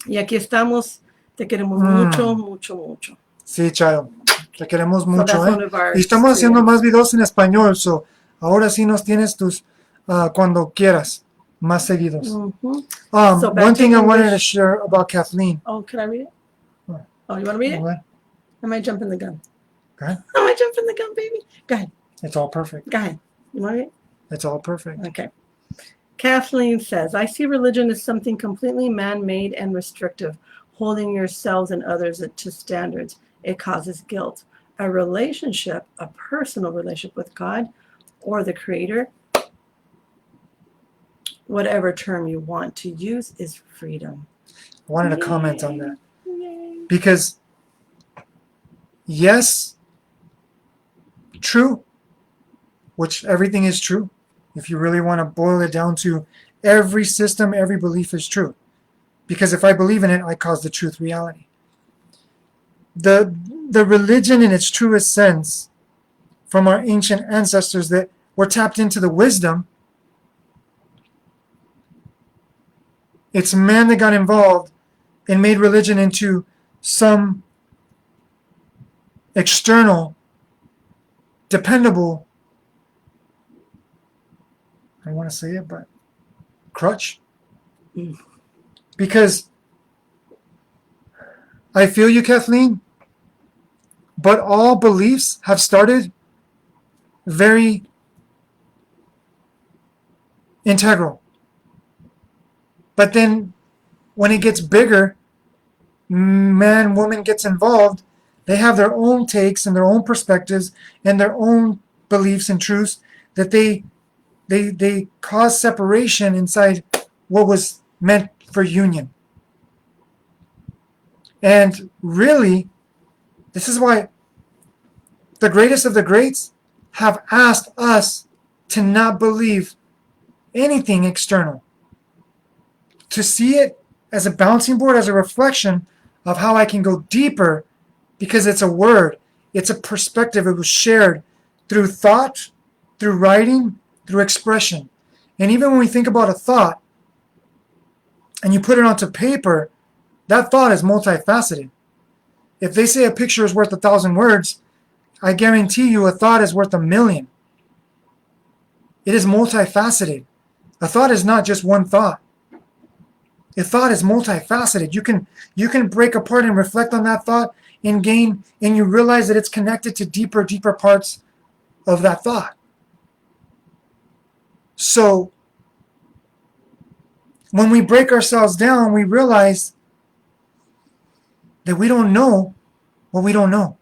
y aquí estamos. Te queremos mucho, mucho, mucho. Sí, Chayo, te queremos So mucho, that's one of our Y estamos haciendo students. más videos en español, so ahora sí nos tienes tus cuando quieras, más seguidos. So back One to thing I wanted to English. share about Kathleen. Oh, can I read it? Oh, you want to read it? What? I might jump in the gun. Go ahead. I might jump in the gun, baby. Go ahead. It's all perfect. Go ahead. You want to read it? It's all perfect. Okay. Kathleen says, I see religion as something completely man-made and restrictive, holding yourselves and others to standards. It causes guilt. A relationship, a personal relationship with God or the Creator, whatever term you want to use, is freedom. I wanted to comment on that. Yay. Because, yes, true, which everything is true. If you really want to boil it down to every system, every belief is true. Because if I believe in it, I cause the truth reality. The religion in its truest sense from our ancient ancestors that were tapped into the wisdom, it's man that got involved and made religion into some external, dependable, I don't want to say it, but crutch. Because I feel you, Kathleen, but all beliefs have started very integral. But then when it gets bigger, man, woman gets involved, they have their own takes and their own perspectives and their own beliefs and truths that they cause separation inside what was meant for union. And really, this is why the greatest of the greats have asked us to not believe anything external, to see it as a bouncing board, as a reflection of how I can go deeper, because it's a word, it's a perspective. It was shared through thought, through writing, through expression. And even when we think about a thought and you put it onto paper, that thought is multifaceted. If they say a picture is worth 1,000 words, I guarantee you a thought is worth 1,000,000. It is multifaceted. A thought is not just one thought. A thought is multifaceted. You can break apart and reflect on that thought and you realize that it's connected to deeper parts of that thought. So when we break ourselves down, we realize that we don't know what we don't know.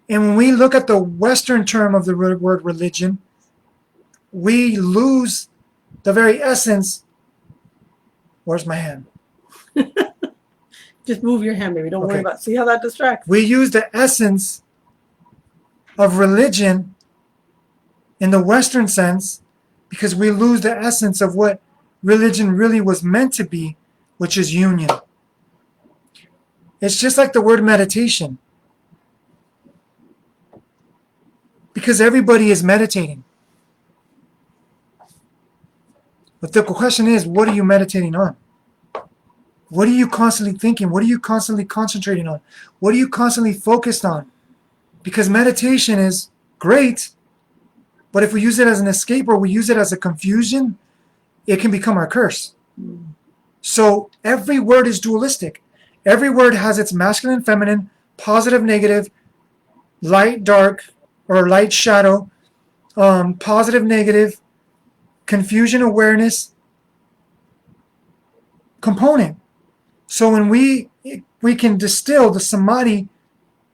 And when we look at the Western term of the word religion, we lose the very essence. Where's my hand? Just move your hand, baby. Don't worry Okay. about it. See how that distracts? We use the essence of religion in the Western sense because we lose the essence of what religion really was meant to be, which is union. It's just like the word meditation. Because everybody is meditating. But the question is, what are you meditating on? What are you constantly thinking? What are you constantly concentrating on? What are you constantly focused on? Because meditation is great, but if we use it as an escape or we use it as a confusion, it can become our curse. So every word is dualistic. Every word has its masculine, feminine, positive, negative, light, dark, or light, shadow, positive, negative, confusion, awareness component. So when we can distill the samadhi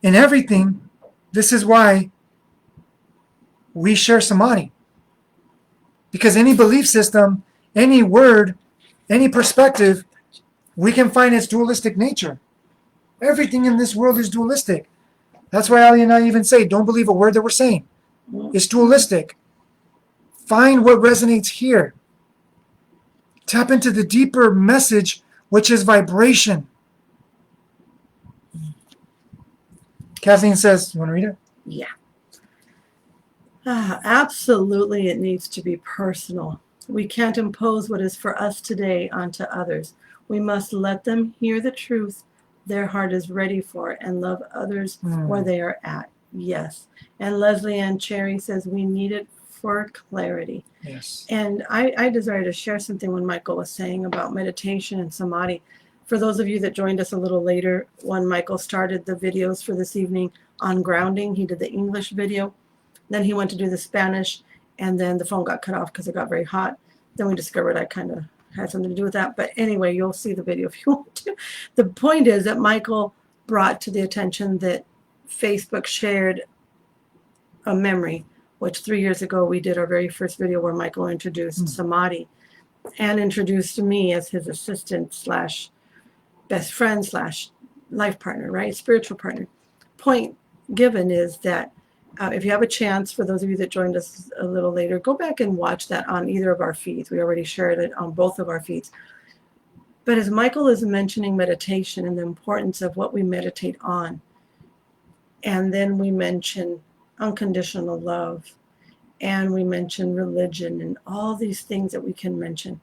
in everything, this is why we share samadhi. Because any belief system, any word, any perspective, we can find its dualistic nature. Everything in this world is dualistic. That's why Ali and I even say, don't believe a word that we're saying. It's dualistic. Find what resonates here. Tap into the deeper message, which is vibration. Kathleen says, you want to read it? Yeah. Absolutely, it needs to be personal. We can't impose what is for us today onto others. We must let them hear the truth their heart is ready for and love others where they are at. Yes. And Leslie Ann Cherry says we need it for clarity. Yes. And I desire to share something when Michael was saying about meditation and samadhi. For those of you that joined us a little later, when Michael started the videos for this evening on grounding, he did the English video. Then he went to do the Spanish, and then the phone got cut off because it got very hot. Then we discovered I kind of had something to do with that. But anyway, you'll see the video if you want to. The point is that Michael brought to the attention that Facebook shared a memory, which 3 years ago we did our very first video where Michael introduced Samadhi and introduced me as his assistant slash best friend slash life partner, right? Spiritual partner. Point given is that if you have a chance, for those of you that joined us a little later, go back and watch that on either of our feeds. We already shared it on both of our feeds. But as Michael is mentioning meditation and the importance of what we meditate on, and then we mention unconditional love, and we mention religion and all these things that we can mention.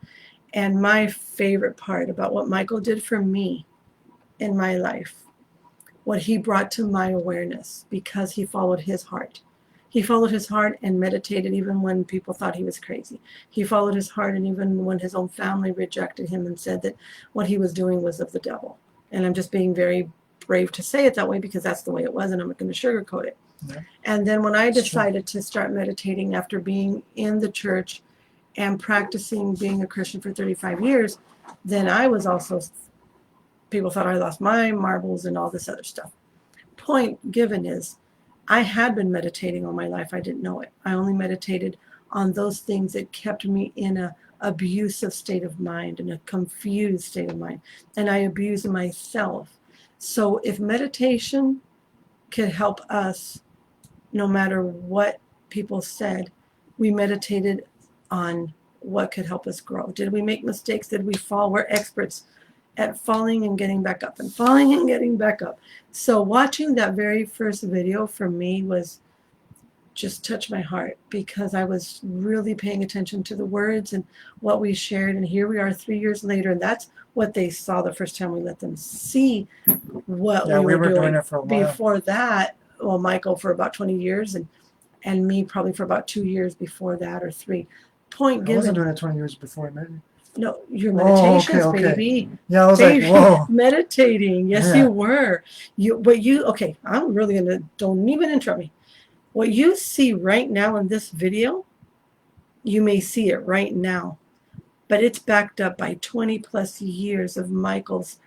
And my favorite part about what Michael did for me in my life, what he brought to my awareness, because he followed his heart. He followed his heart and meditated even when people thought he was crazy. He followed his heart, and even when his own family rejected him and said that what he was doing was of the devil. And I'm just being very brave to say it that way because that's the way it was, and I'm not going to sugarcoat it. Yeah. And then when I decided to start meditating after being in the church and practicing being a Christian for 35 years, then I was also, people thought I lost my marbles and all this other stuff. Point given is, I had been meditating all my life. I didn't know it. I only meditated on those things that kept me in a abusive state of mind, in a confused state of mind. And I abused myself. So if meditation could help us, no matter what people said, we meditated on what could help us grow. Did we make mistakes? Did we fall? We're experts at falling and getting back up and falling and getting back up. So watching that very first video for me was just touched my heart, because I was really paying attention to the words and what we shared. And here we are 3 years later, and that's what they saw the first time we let them see what we were doing it for a while. Before that, well, Michael for about 20 years and me probably for about 2 years before that, or 3. Point given. I wasn't doing it 20 years before I met you. No, your meditations, baby. Yeah, I was baby, like, whoa. Meditating. Yes, you were. Okay, I'm really going to, don't even interrupt me. What you see right now in this video, you may see it right now, but it's backed up by 20 plus years of Michael's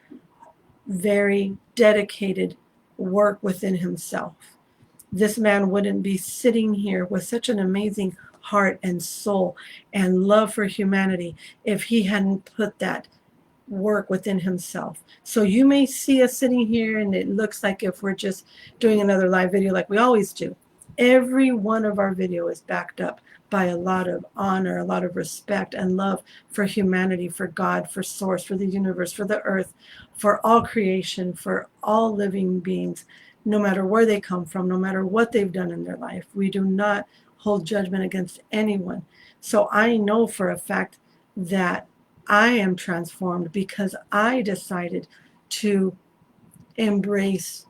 very dedicated work within himself. This man wouldn't be sitting here with such an amazing heart and soul and love for humanity if he hadn't put that work within himself. So you may see us sitting here and it looks like if we're just doing another live video like we always do. Every one of our video is backed up by a lot of honor, a lot of respect and love for humanity, for God, for source, for the universe, for the earth, for all creation, for all living beings, no matter where they come from, no matter what they've done in their life. We do not hold judgment against anyone. So I know for a fact that I am transformed because I decided to embrace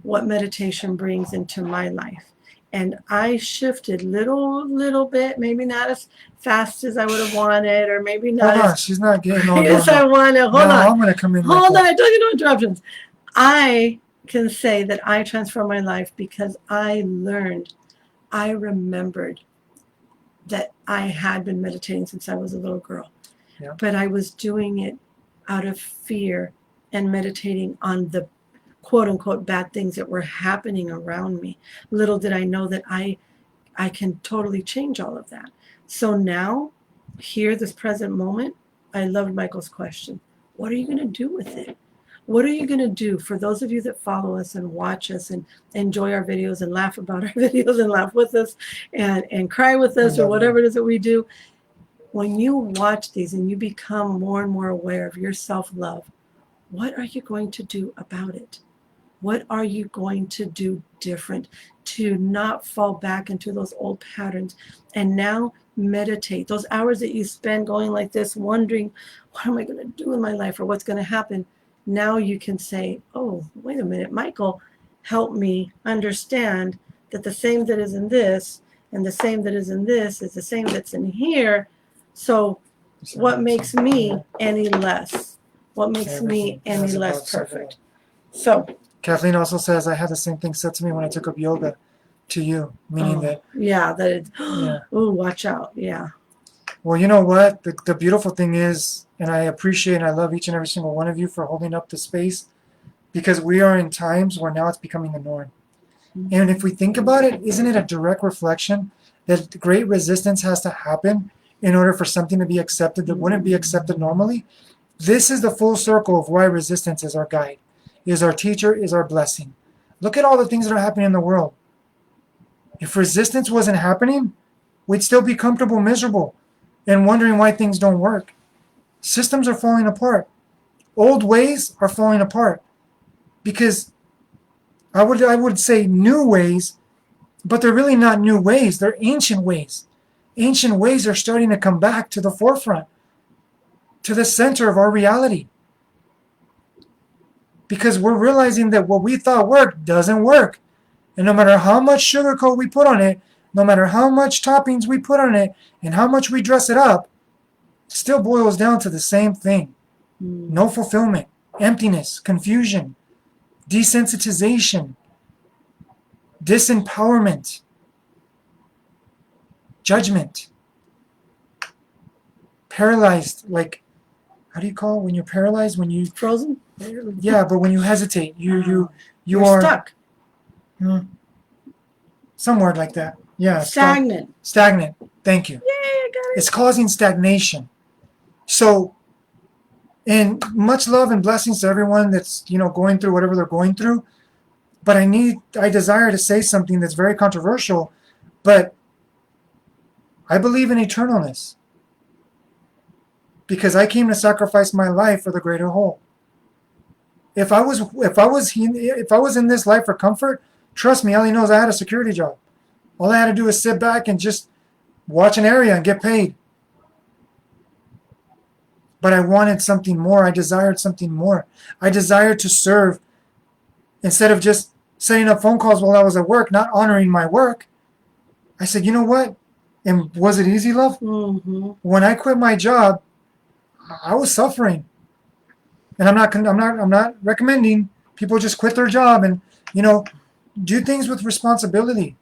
what meditation brings into my life. And I shifted little bit, maybe not as fast as I would have wanted, or maybe not as she's not getting on. Yes, I want to. Hold on. I'm going to come in. Hold on. I don't need no interruptions. I can say that I transformed my life because I learned, I remembered that I had been meditating since I was a little girl. Yeah. But I was doing it out of fear and meditating on the quote-unquote bad things that were happening around me. Little did I know that I can totally change all of that. So now, here, this present moment, I loved Michael's question. What are you going to do with it? What are you going to do? For those of you that follow us and watch us and enjoy our videos and laugh about our videos and laugh with us and cry with us or whatever it is that we do, when you watch these and you become more and more aware of your self-love, what are you going to do about it? What are you going to do different to not fall back into those old patterns? And now meditate. Those hours that you spend going like this, wondering, what am I going to do in my life or what's going to happen? Now you can say, oh, wait a minute, Michael, help me understand that the same that is in this and the same that is in this is the same that's in here. So what makes me any less? What makes me any less perfect? So Kathleen also says, I had the same thing said to me when I took up yoga to you, meaning that. Yeah, that it, yeah. Oh, watch out. Yeah. Well, you know what? The beautiful thing is, and I appreciate and I love each and every single one of you for holding up the space, because we are in times where now it's becoming the norm. Mm-hmm. And if we think about it, isn't it a direct reflection that great resistance has to happen in order for something to be accepted that wouldn't be accepted normally? This is the full circle of why resistance is our guide, is our teacher, is our blessing. Look at all the things that are happening in the world. If resistance wasn't happening, we'd still be comfortable, miserable, and wondering why things don't work. Systems are falling apart. Old ways are falling apart. Because I would say new ways, but they're really not new ways. They're ancient ways. Ancient ways are starting to come back to the forefront, to the center of our reality. Because we're realizing that what we thought worked doesn't work. And no matter how much sugar coat we put on it, no matter how much toppings we put on it, and how much we dress it up, it still boils down to the same thing. No fulfillment, emptiness, confusion, desensitization, disempowerment, judgment, paralyzed, like, how do you call it when you're paralyzed? When you frozen? Yeah, but when you hesitate, you're stuck. Some word like that. Yeah. Stagnant. Stagnant. Thank you. Yay, I got it. It's causing stagnation. So, and much love and blessings to everyone that's, going through whatever they're going through. But I desire to say something that's very controversial, but I believe in eternalness. Because I came to sacrifice my life for the greater whole. If I was in this life for comfort, trust me, Ellie knows I had a security job. All I had to do was sit back and just watch an area and get paid. But I wanted something more. I desired something more. I desired to serve instead of just setting up phone calls while I was at work, not honoring my work. I said, you know what? And was it easy, love? Mm-hmm. When I quit my job, I was suffering. And I'm not recommending people just quit their job and, do things with responsibility,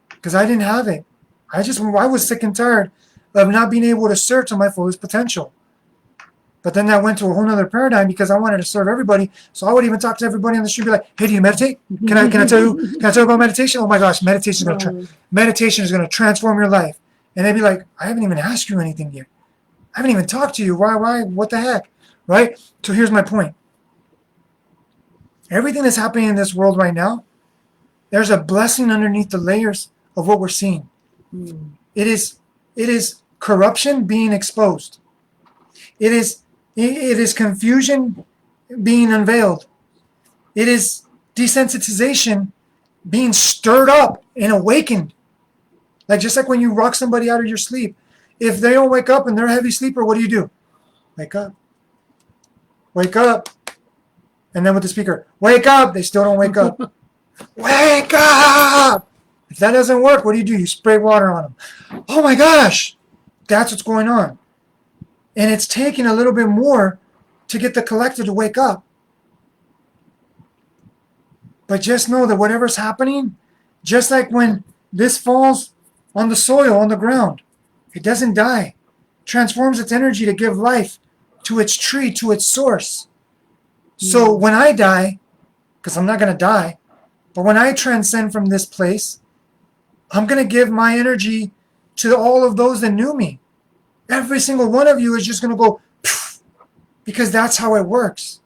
because I didn't have it. I was sick and tired of not being able to serve to my fullest potential. But then that went to a whole nother paradigm because I wanted to serve everybody. So I would even talk to everybody on the street, be like, "Hey, do you meditate? Can I tell you about meditation? Oh my gosh, meditation is going to transform your life." And they'd be like, "I haven't even asked you anything yet. I haven't even talked to you. Why? What the heck?" Right? So here's my point. Everything that's happening in this world right now, there's a blessing underneath the layers of what we're seeing. It is corruption being exposed. It is confusion being unveiled. It is desensitization being stirred up and awakened. Just like when you rock somebody out of your sleep. If they don't wake up and they're a heavy sleeper, what do? Wake up. Wake up. And then with the speaker, wake up. They still don't wake up. Wake up! If that doesn't work, what do? You spray water on them. Oh my gosh! That's what's going on. And it's taking a little bit more to get the collective to wake up. But just know that whatever's happening, just like when this falls on the soil, on the ground, it doesn't die. It transforms its energy to give life to its tree, to its source. So when I die, because I'm not going to die, but when I transcend from this place, I'm going to give my energy to all of those that knew me. Every single one of you is just going to go, because that's how it works.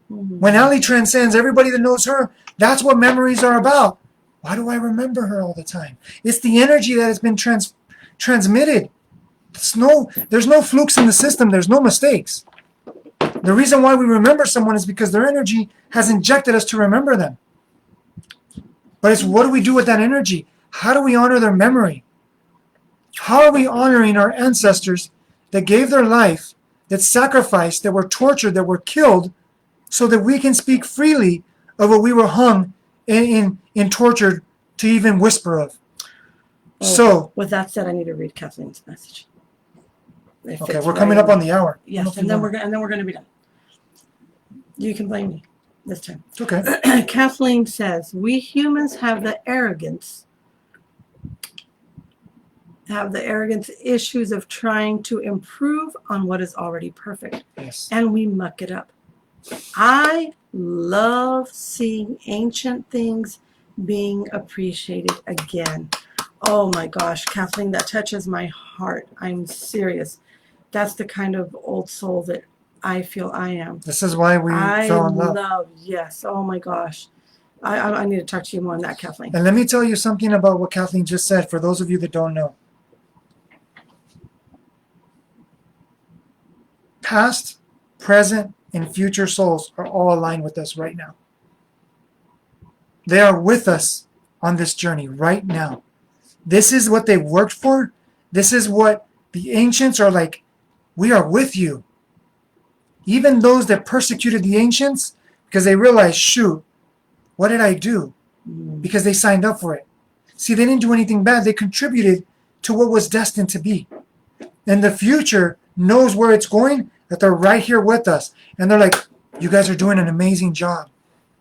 When Ellie transcends, everybody that knows her, that's what memories are about. Why do I remember her all the time? It's the energy that has been transmitted. There's no flukes in the system. There's no mistakes. The reason why we remember someone is because their energy has injected us to remember them. But it's what do we do with that energy? How do we honor their memory? How are we honoring our ancestors that gave their life, that sacrificed, that were tortured, that were killed, so that we can speak freely of what we were hung and tortured to even whisper of? So, with that said, I need to read Kathleen's message. Okay, we're coming up on the hour. Yes, and then we're going to be done. You can blame me this time. It's okay. Kathleen says, we humans have the arrogance issues of trying to improve on what is already perfect. Yes. And we muck it up. I love seeing ancient things being appreciated again. Oh my gosh, Kathleen, that touches my heart. I'm serious. That's the kind of old soul that I feel I am. This is why we fell in love. Yes. Oh my gosh. I need to talk to you more on that, Kathleen. And let me tell you something about what Kathleen just said for those of you that don't know. Past, present, and future souls are all aligned with us right now. They are with us on this journey right now. This is what they worked for. This is what the ancients are like. We are with you. Even those that persecuted the ancients, because they realized, shoot, what did I do? Because they signed up for it. See, they didn't do anything bad. They contributed to what was destined to be. And the future knows where it's going, that they're right here with us. And they're like, you guys are doing an amazing job.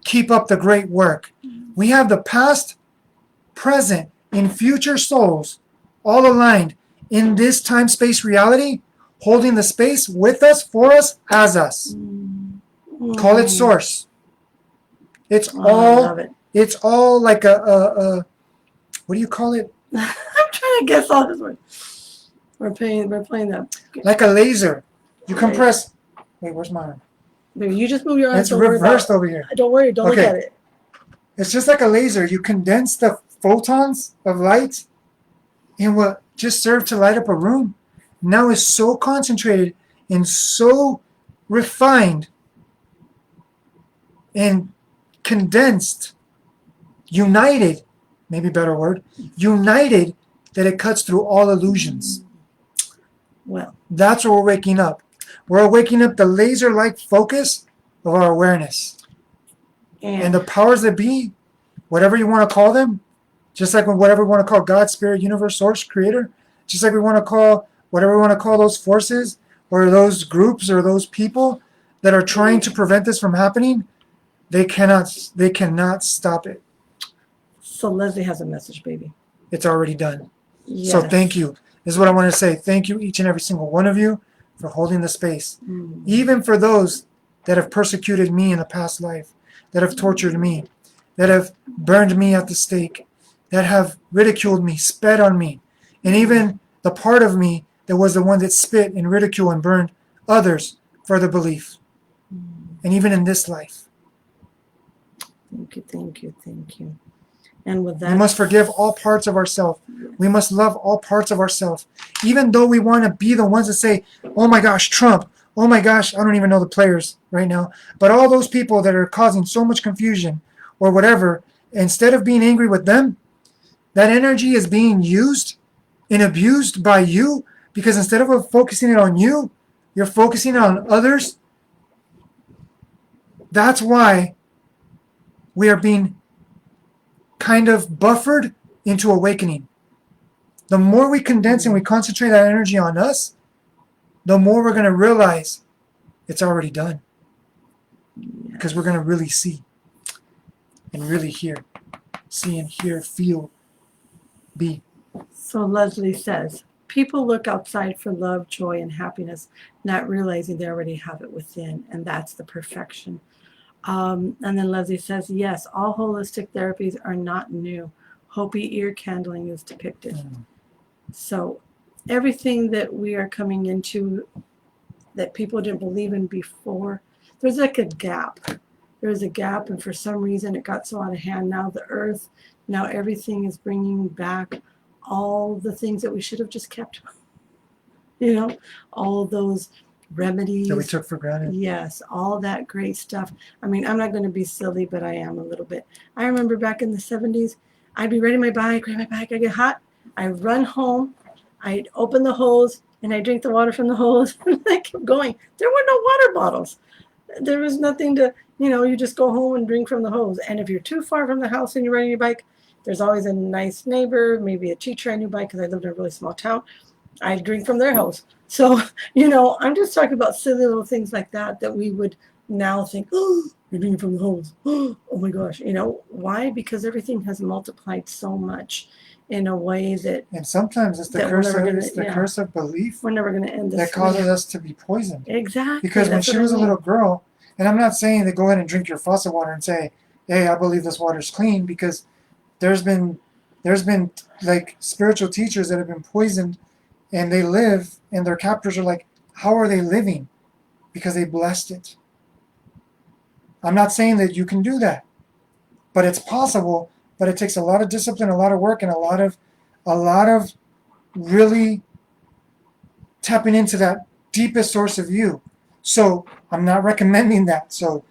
Keep up the great work. We have the past, present, and future souls all aligned in this time-space reality, holding the space with us, for us, as us. Call it source. It's it's all like a what do you call it? I'm trying to guess all this word. We're playing that. Like a laser. You compress. Wait, where's my arm? Maybe you just move your arm. It's reversed over here. Don't worry. Don't look at it. It's just like a laser. You condense the photons of light in what just served to light up a room. Now is so concentrated and so refined and condensed, united, maybe a better word, united, that it cuts through all illusions. Well, that's where we're waking up. We're waking up the laser-like focus of our awareness. And the powers that be, whatever you want to call them, just like whatever we want to call God, Spirit, Universe, Source, Creator, just like we want to call whatever we want to call those forces or those groups or those people that are trying to prevent this from happening, they cannot stop it. So Leslie has a message, baby. It's already done. Yes. So thank you. This is what I want to say. Thank you, each and every single one of you, for holding the space. Even for those that have persecuted me in a past life, that have tortured me, that have burned me at the stake, that have ridiculed me, sped on me, and even the part of me that was the one that spit and ridiculed and burned others for the belief. And even in this life. Thank you. And with that, we must forgive all parts of ourselves. We must love all parts of ourselves. Even though we want to be the ones that say, oh my gosh, Trump. Oh my gosh, I don't even know the players right now. But all those people that are causing so much confusion or whatever, instead of being angry with them, that energy is being used and abused by you, because instead of focusing it on you, you're focusing it on others. That's why we are being kind of buffered into awakening. The more we condense and we concentrate that energy on us, the more we're going to realize it's already done. Because we're going to really see and really hear. See and hear, feel, be. So Leslie says, people look outside for love, joy, and happiness, not realizing they already have it within, and that's the perfection. And then Leslie says, yes, all holistic therapies are not new. Hopi ear candling is depicted. So everything that we are coming into that people didn't believe in before, there's like a gap. There's a gap, and for some reason it got so out of hand. Now the earth, now everything is bringing back all the things that we should have just kept. you know, all those remedies that we took for granted. Yes, all that great stuff. I mean, I'm not going to be silly, but I am a little bit. I remember back in the 70s, I'd be riding my bike, I get hot, I'd run home, I'd open the hose, and I'd drink the water from the hose, and I kept going. There were no water bottles. There was nothing to, you just go home and drink from the hose. And if you're too far from the house and you're riding your bike, there's always a nice neighbor, maybe a teacher on your bike, because I lived in a really small town. I drink from their hose. So, I'm just talking about silly little things like that we would now think, oh, you're drinking from the hose. Oh my gosh. Why? Because everything has multiplied so much in a way that. And sometimes it's the curse of belief. We're never going to end this. That causes us to be poisoned. Exactly. Because when she was a little girl, and I'm not saying to go ahead and drink your faucet water and say, hey, I believe this water's clean, because there's been like spiritual teachers that have been poisoned, and they live, and their captors are like, how are they living? Because they blessed it. I'm not saying that you can do that, but it's possible. But it takes a lot of discipline, a lot of work, and a lot of really tapping into that deepest source of you. So I'm not recommending that. So,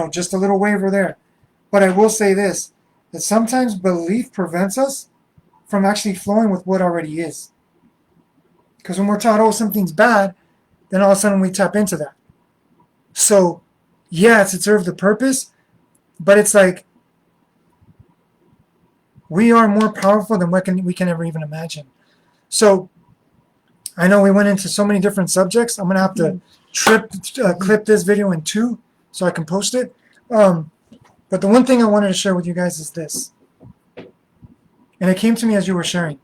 just a little waiver there. But I will say this, that sometimes belief prevents us from actually flowing with what already is. Because when we're taught, oh, something's bad, then all of a sudden we tap into that. So, yes, it served the purpose, but it's like we are more powerful than we can ever even imagine. So, I know we went into so many different subjects. I'm going to have to clip this video in 2 so I can post it. But the one thing I wanted to share with you guys is this. And it came to me as you were sharing.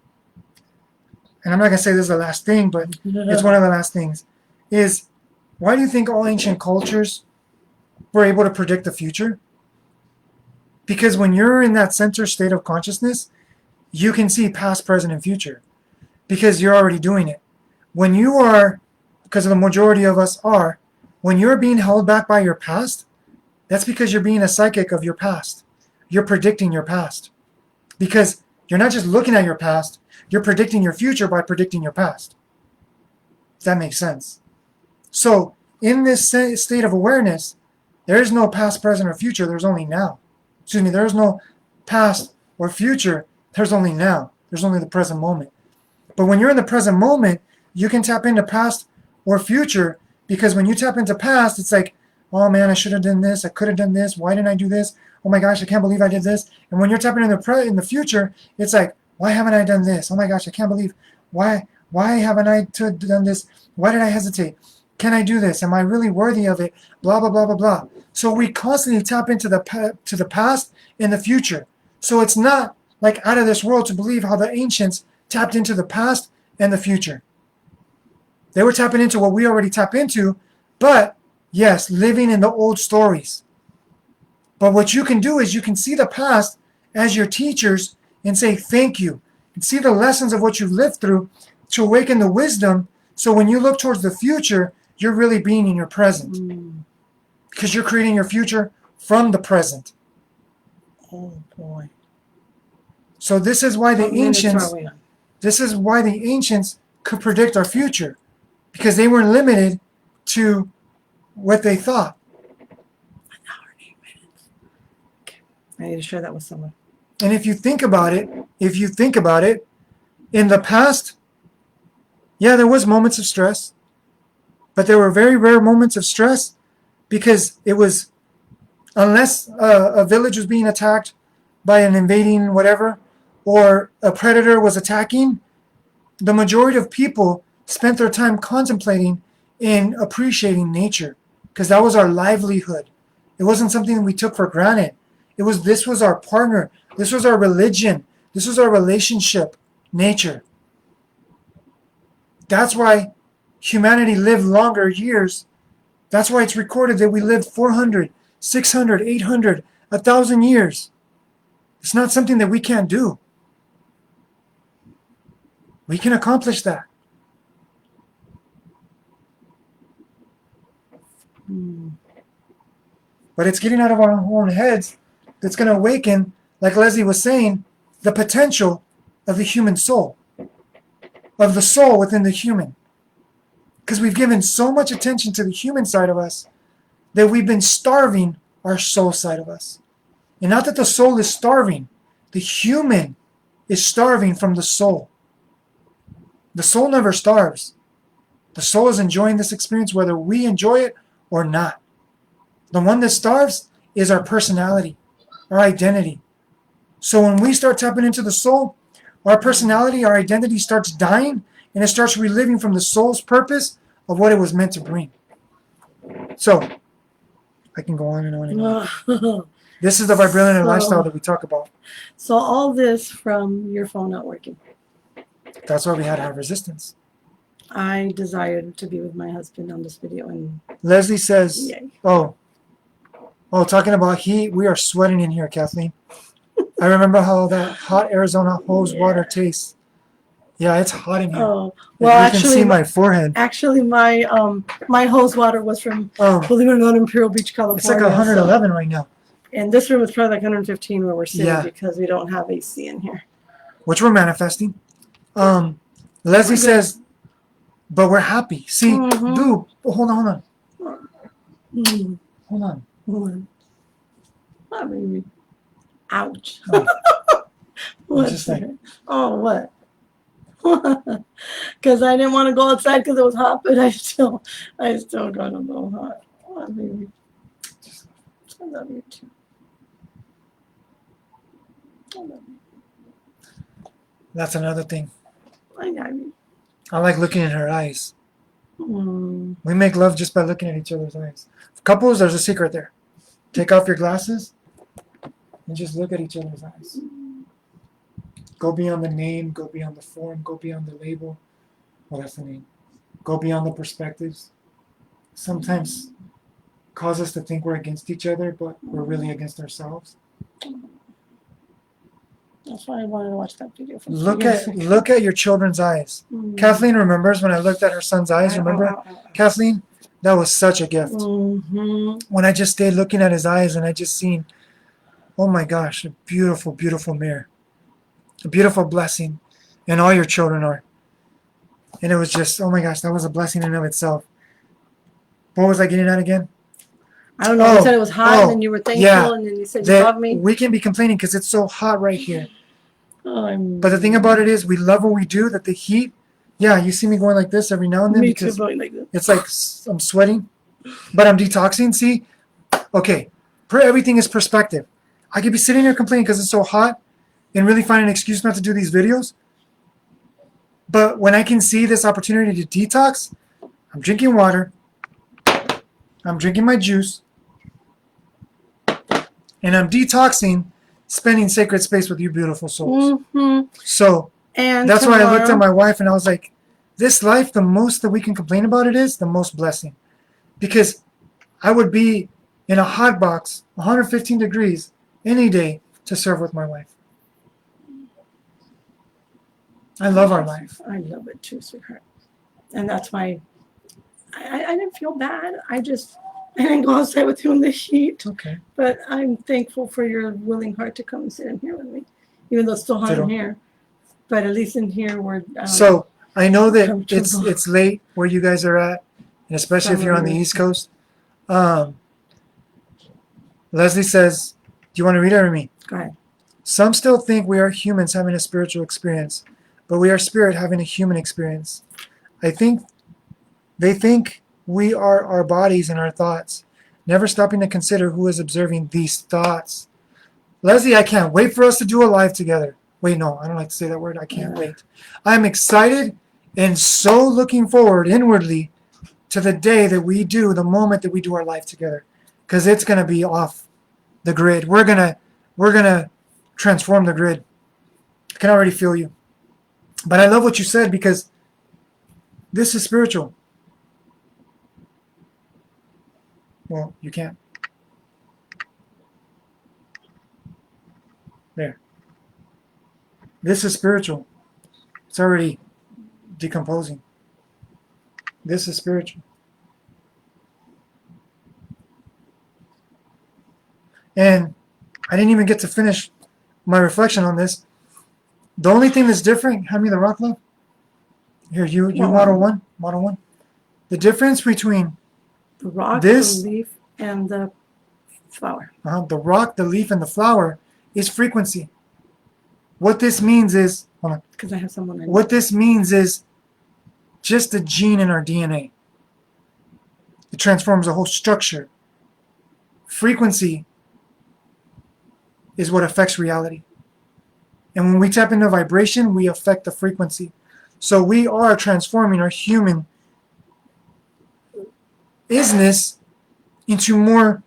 And I'm not going to say this is the last thing, but it's one of the last things, is why do you think all ancient cultures were able to predict the future? Because when you're in that center state of consciousness, you can see past, present, and future, because you're already doing it. When you are, because the majority of us are, when you're being held back by your past, that's because you're being a psychic of your past. You're predicting your past. Because you're not just looking at your past, you're predicting your future by predicting your past. Does that make sense? So, in this state of awareness, there is no past, present, or future. There's only now. There is no past or future. There's only now. There's only the present moment. But when you're in the present moment, you can tap into past or future, because when you tap into past, it's like, oh man, I should have done this. I could have done this. Why didn't I do this? Oh my gosh, I can't believe I did this. And when you're tapping in the future, it's like, why haven't I done this? Oh my gosh, I can't believe, why haven't I done this? Why did I hesitate? Can I do this? Am I really worthy of it? Blah, blah, blah, blah, blah. So we constantly tap into the past and the future. So it's not like out of this world to believe how the ancients tapped into the past and the future. They were tapping into what we already tap into, but yes, living in the old stories. But what you can do is you can see the past as your teachers and say thank you, and see the lessons of what you've lived through to awaken the wisdom. So when you look towards the future, you're really being in your present, because you're creating your future from the present. Oh boy! So this is why the ancients could predict our future, because they weren't limited to what they thought. 1 hour and 8 minutes. Okay. I need to share that with someone. And if you think about it, in the past, yeah, there was moments of stress, but there were very rare moments of stress, because it was, unless a village was being attacked by an invading whatever, or a predator was attacking, the majority of people spent their time contemplating and appreciating nature, because that was our livelihood. It wasn't something that we took for granted. This was our partner. This was our religion. This was our relationship, nature. That's why humanity lived longer years. That's why it's recorded that we lived 400, 600, 800, 1,000 years. It's not something that we can't do. We can accomplish that. But it's getting out of our own heads that's going to awaken, like Leslie was saying, the potential of the human soul, of the soul within the human. because we've given so much attention to the human side of us that we've been starving our soul side of us. And not that the soul is starving. The human is starving from the soul. The soul never starves. The soul is enjoying this experience whether we enjoy it or not. The one that starves is our personality, our identity. So when we start tapping into the soul, our personality, our identity starts dying, and it starts reliving from the soul's purpose of what it was meant to bring. So, I can go on and on and on. This is the Vibrillionaire lifestyle that we talk about. So all this from your phone not working. That's why we had to have resistance. I desired to be with my husband on this video, and Leslie says, yay. oh, talking about heat, we are sweating in here, Kathleen. I remember how that hot Arizona hose water tastes. Yeah, it's hot in here. Oh, well, you actually, can see my forehead. Actually, my hose water was from, believe it or not, Imperial Beach, California. It's like 111 right now. And this room is probably like 115 where we're sitting because we don't have AC in here. Which we're manifesting. Leslie says, but we're happy. See, dude, hold on. Hold on. I mean, ouch. Oh. What? Just like, oh, what? Because I didn't want to go outside because it was hot, but I still got a little hot. Oh, baby. I love you too. I love you. That's another thing. I love you. I like looking in her eyes. Mm. We make love just by looking at each other's eyes. Couples, there's a secret there. Take off your glasses and just look at each other's eyes. Go beyond the name, go beyond the form, go beyond the label. Well, that's the name. Go beyond the perspectives. Sometimes cause us to think we're against each other, but we're really against ourselves. That's why I wanted to watch that video. Look at your children's eyes. Mm. Kathleen remembers when I looked at her son's eyes. Remember, Kathleen? That was such a gift. When I just stayed looking at his eyes and I just seen, oh my gosh, a beautiful, beautiful mirror. A beautiful blessing. And all your children are. And it was just, oh my gosh, that was a blessing in and of itself. What was I getting at again? I don't know. You said it was hot, and then you were thankful, and then you said you love me. We can be complaining because it's so hot right here. Oh, but the thing about it is, we love what we do, that the heat, yeah, you see me going like this every now and then because like this. It's like I'm sweating, but I'm detoxing, see? Okay, everything is perspective. I could be sitting here complaining because it's so hot and really find an excuse not to do these videos. But when I can see this opportunity to detox, I'm drinking water, I'm drinking my juice, and I'm detoxing, spending sacred space with you beautiful souls. So that's why I looked at my wife and I was like, this life, the most that we can complain about it is the most blessing. Because I would be in a hot box, 115 degrees, any day to serve with my wife. I love our life. I love it too, sweetheart. And that's why I didn't feel bad. I didn't go outside with you in the heat. Okay. But I'm thankful for your willing heart to come and sit in here with me, even though it's still hot in here. But at least in here we're. So I know that it's late where you guys are at, and especially if you're on the East Coast. Leslie says, "Do you want to read it or me?" Go ahead. Some still think we are humans having a spiritual experience, but we are spirit having a human experience. They think we are our bodies and our thoughts, never stopping to consider who is observing these thoughts. Leslie, I can't wait for us to do a live together. Wait, no, I don't like to say that word. I can't wait. I'm excited and so looking forward inwardly to the day that we do, the moment that we do our life together, because it's going to be off the grid. We're gonna transform the grid. I can already feel you. But I love what you said, because this is spiritual. Well, you can't. There. This is spiritual. It's already decomposing. This is spiritual. And I didn't even get to finish my reflection on this. The only thing that's different, hand me the rock, love. Here, you model one. The difference between The rock, this, the leaf, and the flower. the rock, the leaf, and the flower is frequency. What this means is, hold on. Because I have someone I know. What this means is just a gene in our DNA. It transforms a whole structure. Frequency is what affects reality. And when we tap into vibration, we affect the frequency. So we are transforming our human isness into more,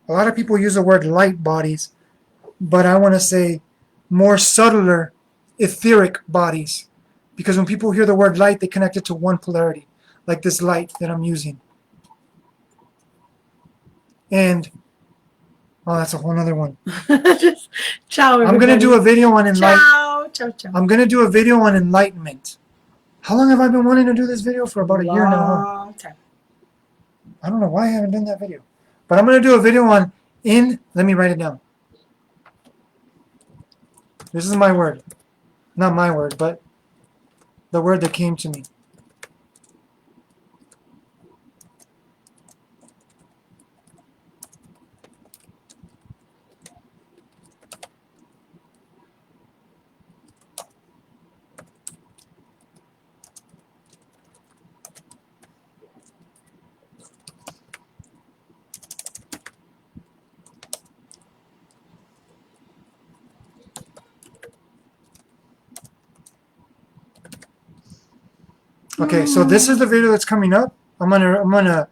a lot of people use the word light bodies, but I want to say more subtler, etheric bodies. Because when people hear the word light, they connect it to one polarity, like this light that I'm using. And, oh, that's a whole other one. Just, ciao, everybody. I'm going to do a video on enlightenment. Ciao, ciao, ciao. I'm going to do a video on enlightenment. How long have I been wanting to do this video? For about a year and a half. Long time. I don't know why I haven't done that video. But I'm going to do a video on let me write it down. This is my word. Not my word, but the word that came to me. Okay, so this is the video that's coming up. I'm gonna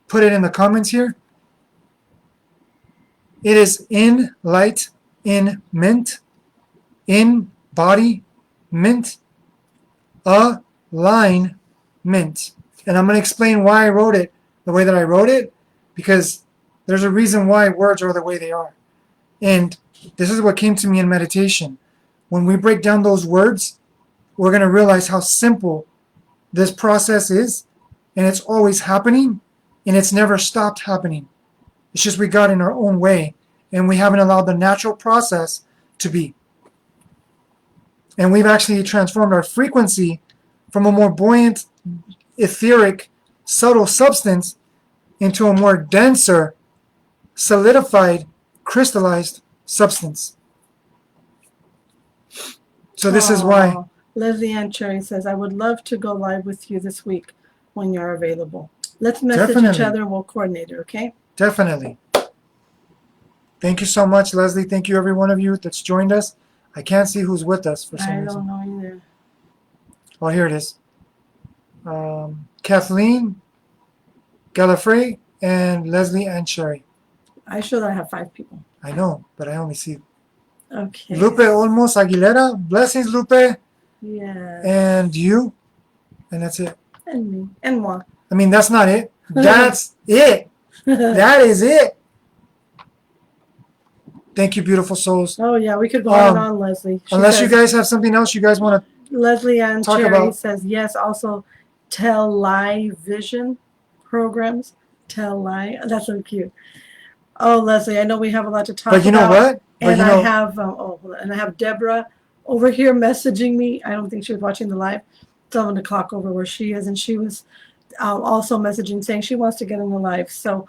put it in the comments here. It is in light, in mint, in body, mint, alignment. And I'm gonna explain why I wrote it the way that I wrote it, because there's a reason why words are the way they are. And this is what came to me in meditation. When we break down those words, we're going to realize how simple this process is, and it's always happening, and it's never stopped happening. It's just we got in our own way, and we haven't allowed the natural process to be. And we've actually transformed our frequency from a more buoyant, etheric, subtle substance into a more denser, solidified, crystallized substance. So this is why. Leslie Ann Cherry says, I would love to go live with you this week when you're available. Let's message each other and we'll coordinate it, okay? Definitely. Thank you so much, Leslie. Thank you, every one of you that's joined us. I can't see who's with us for some reason. I don't know either. Oh, here it is. Kathleen, Gallifrey, and Leslie Ann Cherry. I show that I have 5 people. I know, but I only see. Okay. Lupe Olmos Aguilera. Blessings, Lupe. Yeah. And you. And that's it. And me. And moi. I mean, that's not it. That's it. That is it. Thank you, beautiful souls. Oh, yeah. We could go on, Leslie. Unless you guys have something else you guys want to Leslie Ann talk Cherry about. says, yes, also tell lie vision programs. Tell lie. That's so cute. Oh, Leslie, I know we have a lot to talk about. But you know what? And I have Deborah over here messaging me. I don't think she was watching the live. 7 o'clock over where she is, and she was also messaging saying she wants to get in the live. So,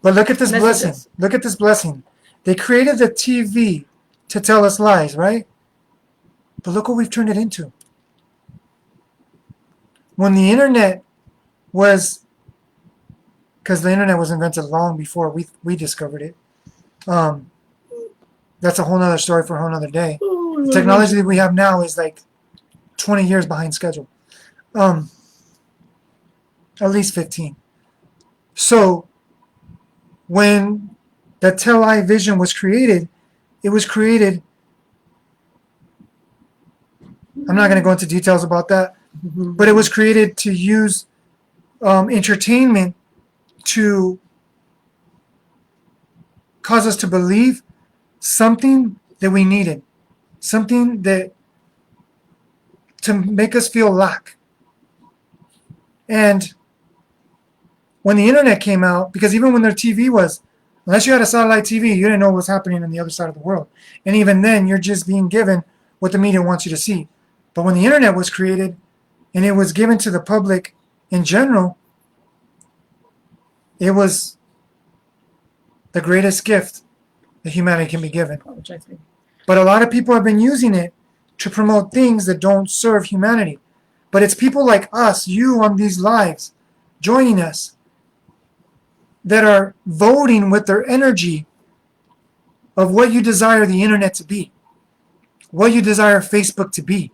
but look at this blessing. Look at this blessing. They created the TV to tell us lies, right? But look what we've turned it into. When the internet was, because the internet was invented long before we discovered it. That's a whole nother story for a whole nother day. The technology that we have now is like 20 years behind schedule. At least 15. So when the Tell I vision was created, it was created, I'm not going to go into details about that, but it was created to use entertainment to cause us to believe something that we needed, something that to make us feel lack. And when the internet came out, because even when their TV was, unless you had a satellite TV, you didn't know what was happening on the other side of the world. And even then, you're just being given what the media wants you to see. But when the internet was created and it was given to the public in general, it was the greatest gift that humanity can be given. Apologize me. But a lot of people have been using it to promote things that don't serve humanity. But it's people like us, you on these lives, joining us, that are voting with their energy of what you desire the internet to be, what you desire Facebook to be.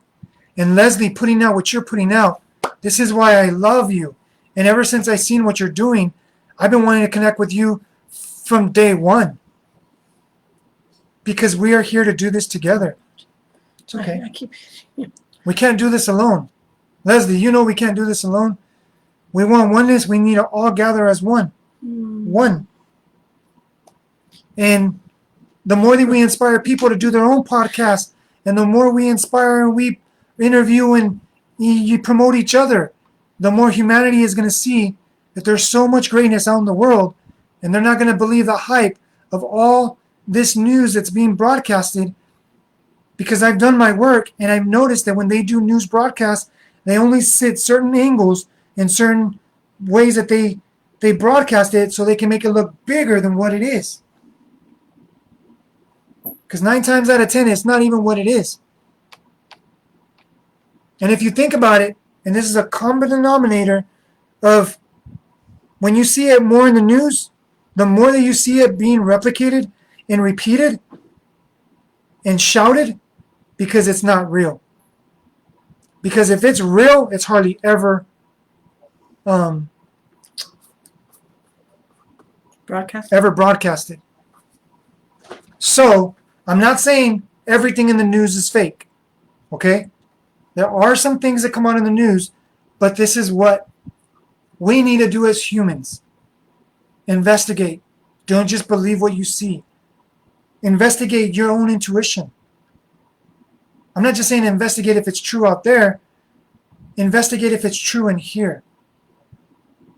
And Leslie, putting out what you're putting out, this is why I love you. And ever since I seen what you're doing, I've been wanting to connect with you from day one. Because we are here to do this together. It's okay. I keep. Yeah. We can't do this alone. Leslie, you know we can't do this alone. We want oneness. We need to all gather as one. One. And the more that we inspire people to do their own podcasts, and the more we inspire and we interview and you promote each other, the more humanity is going to see that there's so much greatness out in the world, and they're not going to believe the hype of all this news that's being broadcasted. Because I've done my work, and I've noticed that when they do news broadcasts, they only sit certain angles and certain ways that they broadcast it so they can make it look bigger than what it is. Because 9 times out of 10, it's not even what it is. And if you think about it, and this is a common denominator of when you see it more in the news, the more that you see it being replicated and repeated and shouted, because it's not real. Because if it's real, it's hardly ever broadcasted. So I'm not saying everything in the news is fake. Okay? There are some things that come out in the news, but this is what we need to do as humans. Investigate. Don't just believe what you see. Investigate your own intuition. I'm not just saying investigate if it's true out there. Investigate if it's true in here.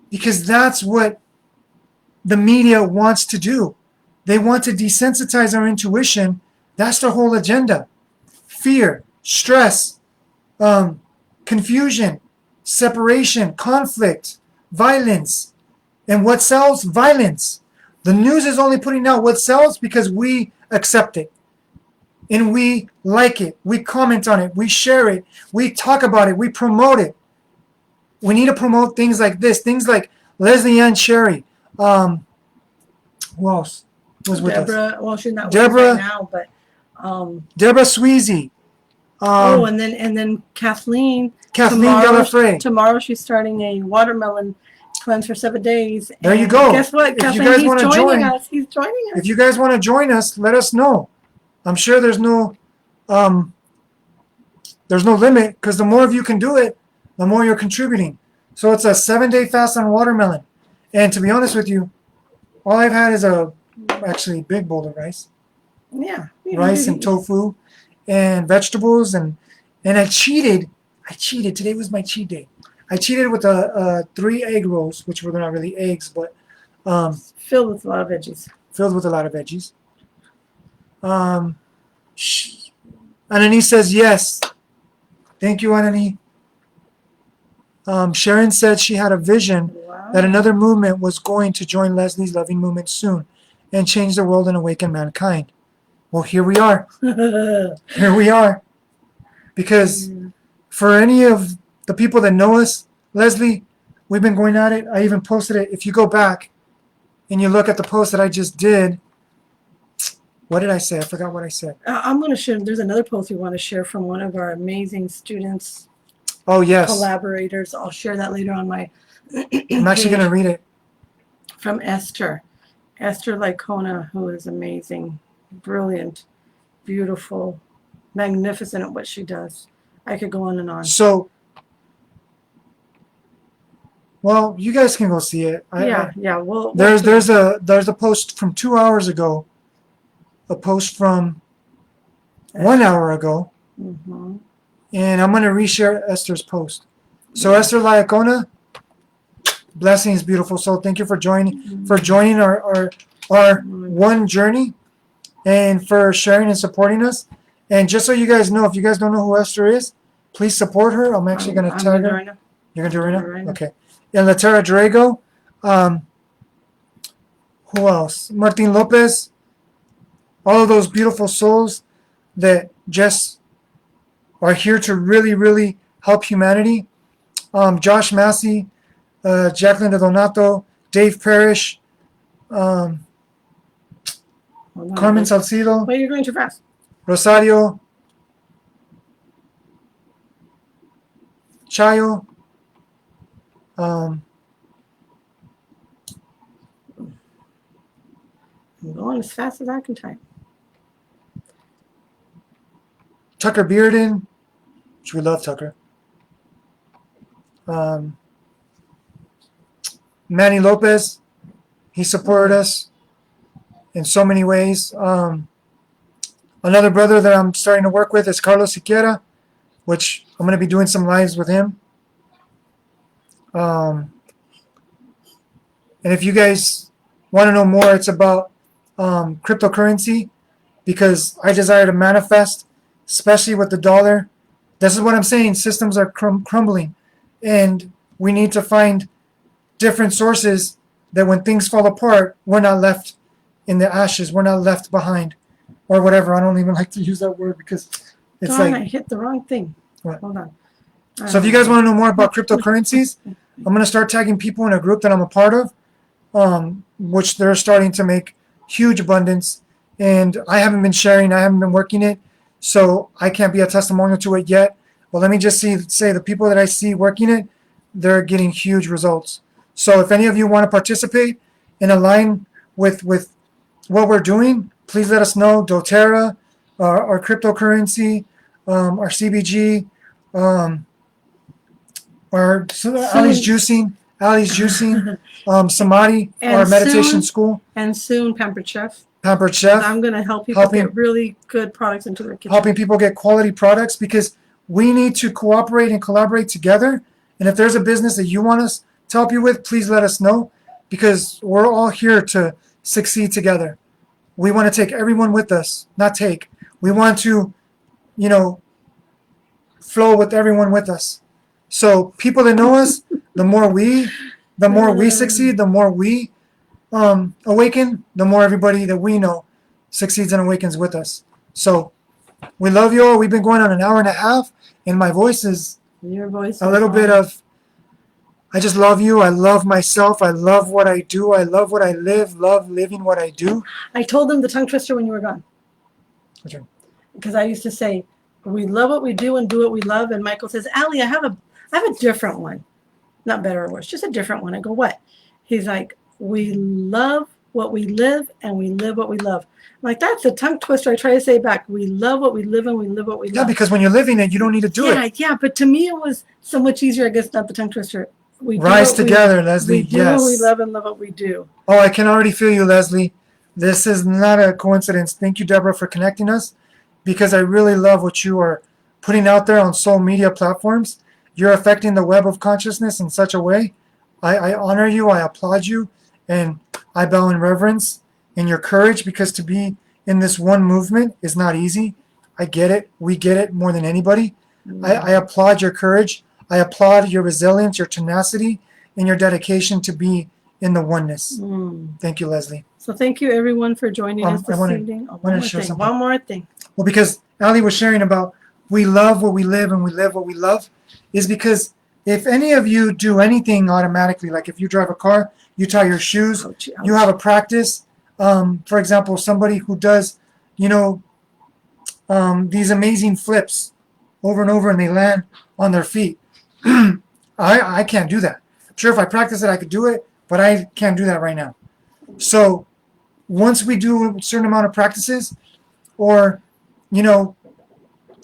Because that's what the media wants to do. They want to desensitize our intuition. That's their whole agenda. Fear, stress, confusion, separation, conflict, violence. And what sells? Violence. The news is only putting out what sells because we accept it. And we like it. We comment on it. We share it. We talk about it. We promote it. We need to promote things like this. Things like Leslie Ann Sherry. Who else was with Deborah, us? well, she's not Deborah, with us right now, but Deborah Sweezy. and then Kathleen. Tomorrow she's starting a watermelon cleanse for 7 days. There you go. Guess what? If Kathleen, you guys want to join us. He's joining us. If you guys want to join us, let us know. I'm sure there's no limit, because the more of you can do it, the more you're contributing. So it's a 7-day fast on watermelon. And to be honest with you, all I've had is actually big bowl of rice. Yeah. Rice and tofu and vegetables, and I cheated. Today was my cheat day. I cheated with 3 egg rolls, which were not really eggs, but filled with a lot of veggies. Anani says yes. Thank you, Anani. Sharon said she had a vision that another movement was going to join Leslie's loving movement soon and change the world and awaken mankind. Well, here we are. Here we are. Because for any of the people that know us, Leslie, we've been going at it. I even posted it. If you go back and you look at the post that I just did, what did I say? I forgot what I said. I'm going to share. There's another post we want to share from one of our amazing students. Oh, yes. Collaborators. I'll share that later on my I'm actually going to read it. From Esther Lycona, who is amazing, brilliant, beautiful, magnificent at what she does. I could go on and on. So, well, you guys can go see it. Well, there's a post from 2 hours ago, a post from 1 hour ago, and I'm going to reshare Esther's post. So Esther Lycona, blessings, beautiful soul. Thank you for joining our one journey, and for sharing and supporting us. And just so you guys know, if you guys don't know who Esther is, please support her. I'm actually going to I'm tag gonna do it her. right now. You're going to do it right Do it now? right now. Okay. And Latera Drago. Who else? Martin Lopez. All of those beautiful souls that just are here to really, really help humanity. Josh Massey, Jacqueline Donato, Dave Parrish, Hold on, Carmen wait. Salcido, Wait, you're going too fast. Rosario, Chayo, I'm going as fast as I can type. Tucker Bearden, which we love Tucker. Manny Lopez, he supported us in so many ways. Another brother that I'm starting to work with is Carlos Siqueira, which I'm going to be doing some lives with him. And if you guys want to know more, it's about cryptocurrency, because I desire to manifest, especially with the dollar. This is what I'm saying. Systems are crumbling, and we need to find different sources that when things fall apart, we're not left in the ashes. We're not left behind, or whatever. I don't even like to use that word because it's Darn, like. I hit the wrong thing. What? Hold on. So if you guys want to know more about cryptocurrencies, I'm going to start tagging people in a group that I'm a part of, which they're starting to make huge abundance. And I haven't been sharing. I haven't been working it. So I can't be a testimonial to it yet. But let me just say the people that I see working it, they're getting huge results. So if any of you want to participate and align with what we're doing, please let us know. doTERRA, our cryptocurrency, our CBG, Ali's juicing, Samadhi, And our meditation soon- school, And soon, Pampered Chef. Pampered Chef, I'm going to help people get really good products into their kitchen. helping people get quality products, because we need to cooperate and collaborate together. And if there's a business that you want us to help you with, please let us know, because we're all here to succeed together. We want to take everyone with us, not take. We want to, flow with everyone with us. So people that know us, the more we succeed, the more we awaken, the more everybody that we know succeeds and awakens with us. So we love you all. We've been going on an hour and a half, and my voice is Your voice a little bit of, I just love you. I love myself. I love what I do. I love what I love living what I do. I told them the tongue twister when you were gone. Okay. Because I used to say, we love what we do and do what we love. And Michael says, Ali, I have a different one. Not better or worse, just a different one. I go, what? He's like, we love what we live and we live what we love. I'm like, that's a tongue twister. I try to say it back. We love what we live and we live what we love. Yeah, because when you're living it, you don't need to do it. Yeah, but to me it was so much easier. I guess not the tongue twister. We Rise together, Leslie. We do yes. what we love and love what we do. Oh, I can already feel you, Leslie. This is not a coincidence. Thank you, Deborah, for connecting us, because I really love what you are putting out there on social media platforms. You're affecting the web of consciousness in such a way. I honor you. I applaud you. And I bow in reverence in your courage, because to be in this one movement is not easy. I get it. We get it more than anybody. I applaud your courage. I applaud your resilience, your tenacity, and your dedication to be in the oneness. Thank you, Leslie. So thank you, everyone, for joining us this evening. One more thing. Well, because Ali was sharing about we love what we live and we live what we love, is because if any of you do anything automatically, like if you drive a car, you tie your shoes, you have a practice. For example, somebody who does, these amazing flips over and over, and they land on their feet. I can't do that. Sure, if I practice it, I could do it, but I can't do that right now. So once we do a certain amount of practices, or, you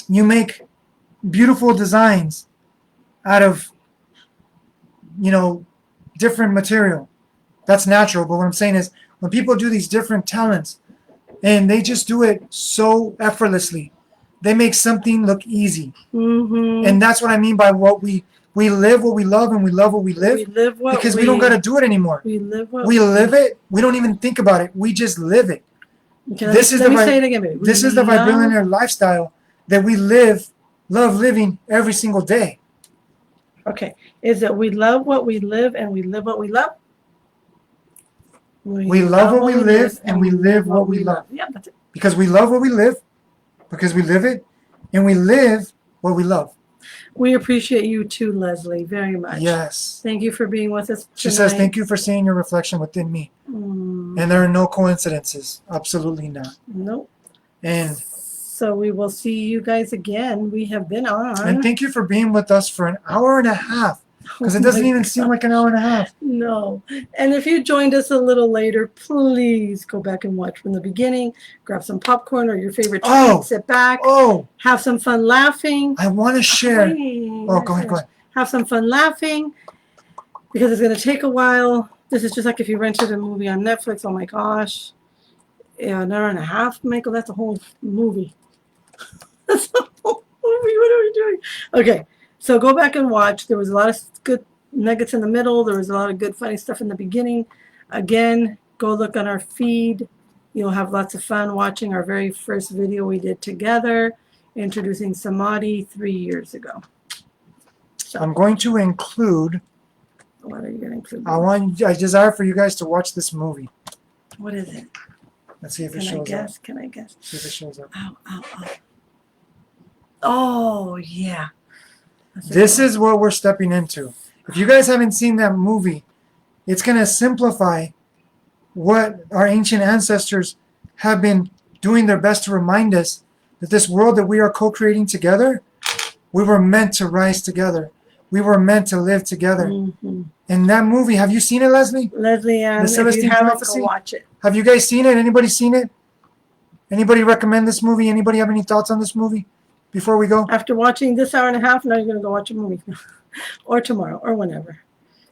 make beautiful designs out of, different material. That's natural. But what I'm saying is, when people do these different talents and they just do it so effortlessly, they make something look easy. Mm-hmm. And that's what I mean by what we live what we love and we love what we live. We live what because we don't got to do it anymore. We live what we live it. We don't even think about it. We just live it. Okay, let me say it again, baby. This is the Vibrillionaire lifestyle that we live love living every single day. Okay. Is it we love what we live and we live what we love? We love what we live and we live what we love. Yeah, that's it. Because we love what we live, because we live it, and we live what we love. We appreciate you too, Leslie, very much. Yes. Thank you for being with us tonight. She says, thank you for seeing your reflection within me. And there are no coincidences. Absolutely not. Nope. And so we will see you guys again. We have been on. And thank you for being with us for an hour and a half. Because it doesn't even seem like an hour and a half. No. And if you joined us a little later, please go back and watch from the beginning. Grab some popcorn or your favorite treat. Sit back. Have some fun laughing. I want to share. Go ahead. Have some fun laughing. Because it's going to take a while. This is just like if you rented a movie on Netflix. Oh my gosh. Yeah, an hour and a half, Michael. That's a whole movie. That's a whole movie. What are we doing? Okay. So go back and watch. There was a lot of good nuggets in the middle. There was a lot of good funny stuff in the beginning. Again, go look on our feed. You'll have lots of fun watching our very first video we did together, introducing Samadhi 3 years ago. So, I'm going to include. What are you going to include? I desire for you guys to watch this movie. What is it? Let's see if it shows up. Can I guess? See if it shows up. Ow. Oh, yeah. This is what we're stepping into. If you guys haven't seen that movie, it's going to simplify what our ancient ancestors have been doing their best to remind us that this world that we are co-creating together, we were meant to rise together. We were meant to live together. And that movie, have you seen it, Leslie? Leslie, if you haven't, go watch it. Have you guys seen it? Anybody seen it? Anybody recommend this movie? Anybody have any thoughts on this movie? Before we go? After watching this hour and a half, now you're going to go watch a movie. Or tomorrow, or whenever.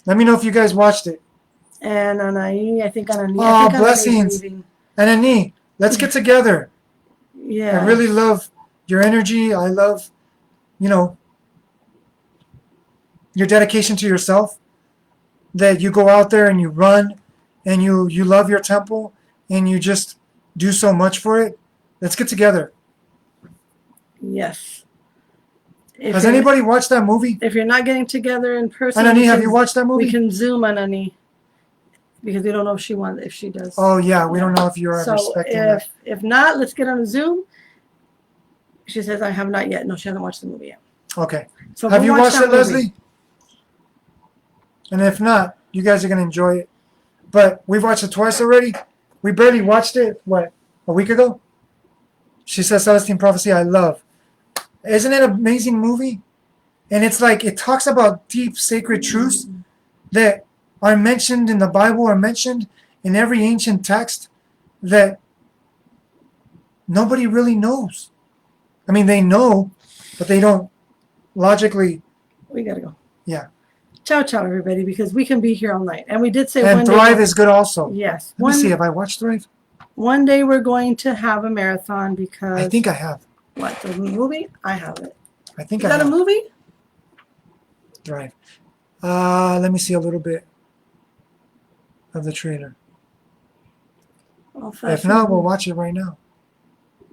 Let me know if you guys watched it. And Anai, I think Anani. Oh, blessings. Anani, let's get together. Yeah. I really love your energy. I love, your dedication to yourself. That you go out there and you run and you love your temple and you just do so much for it. Let's get together. Yes. Has anybody watched that movie? If you're not getting together in person, Anani, have you watched that movie? We can Zoom Anani because we don't know if she does. Oh yeah, we don't know if you are respecting that. If not, let's get on a Zoom. She says I have not yet. No, she hasn't watched the movie yet. Okay. So have you watched it, Leslie? And if not, you guys are gonna enjoy it. But we've watched it twice already. We barely watched it. What, a week ago? She says Celestine Prophecy I love. Isn't it an amazing movie? And it's like it talks about deep sacred truths that are mentioned in the Bible, are mentioned in every ancient text that nobody really knows. I mean, they know, but they don't logically. We gotta go. Yeah. Ciao, everybody, because we can be here all night. And we did say and one Thrive day. is good also. Yes. Let me see. Have I watched Thrive? One day we're going to have a marathon because. I think I have. What, the movie? I have it. I think I have. Is that a movie? Thrive. Let me see a little bit of the trailer. If not, we'll watch it right now.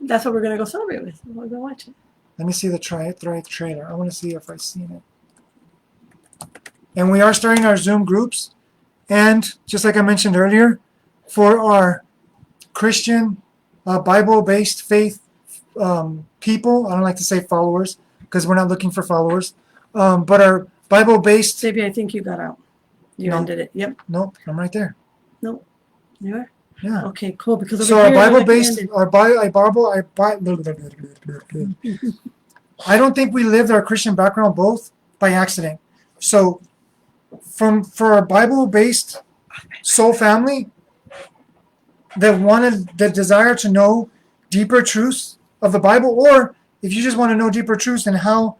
That's what we're going to go celebrate with. We're going to watch it. Let me see the Thrive trailer. I want to see if I've seen it. And we are starting our Zoom groups. And just like I mentioned earlier, for our Christian, Bible-based faith people, I don't like to say followers because we're not looking for followers, but our Bible-based... Maybe I think you got out. You ended it. Yep. Nope, I'm right there. Nope. You are? Yeah. Okay, cool. Because so our Bible-based, I don't think we lived our Christian background both by accident. So for our Bible-based soul family that wanted the desire to know deeper truths of the Bible, or if you just want to know deeper truths and how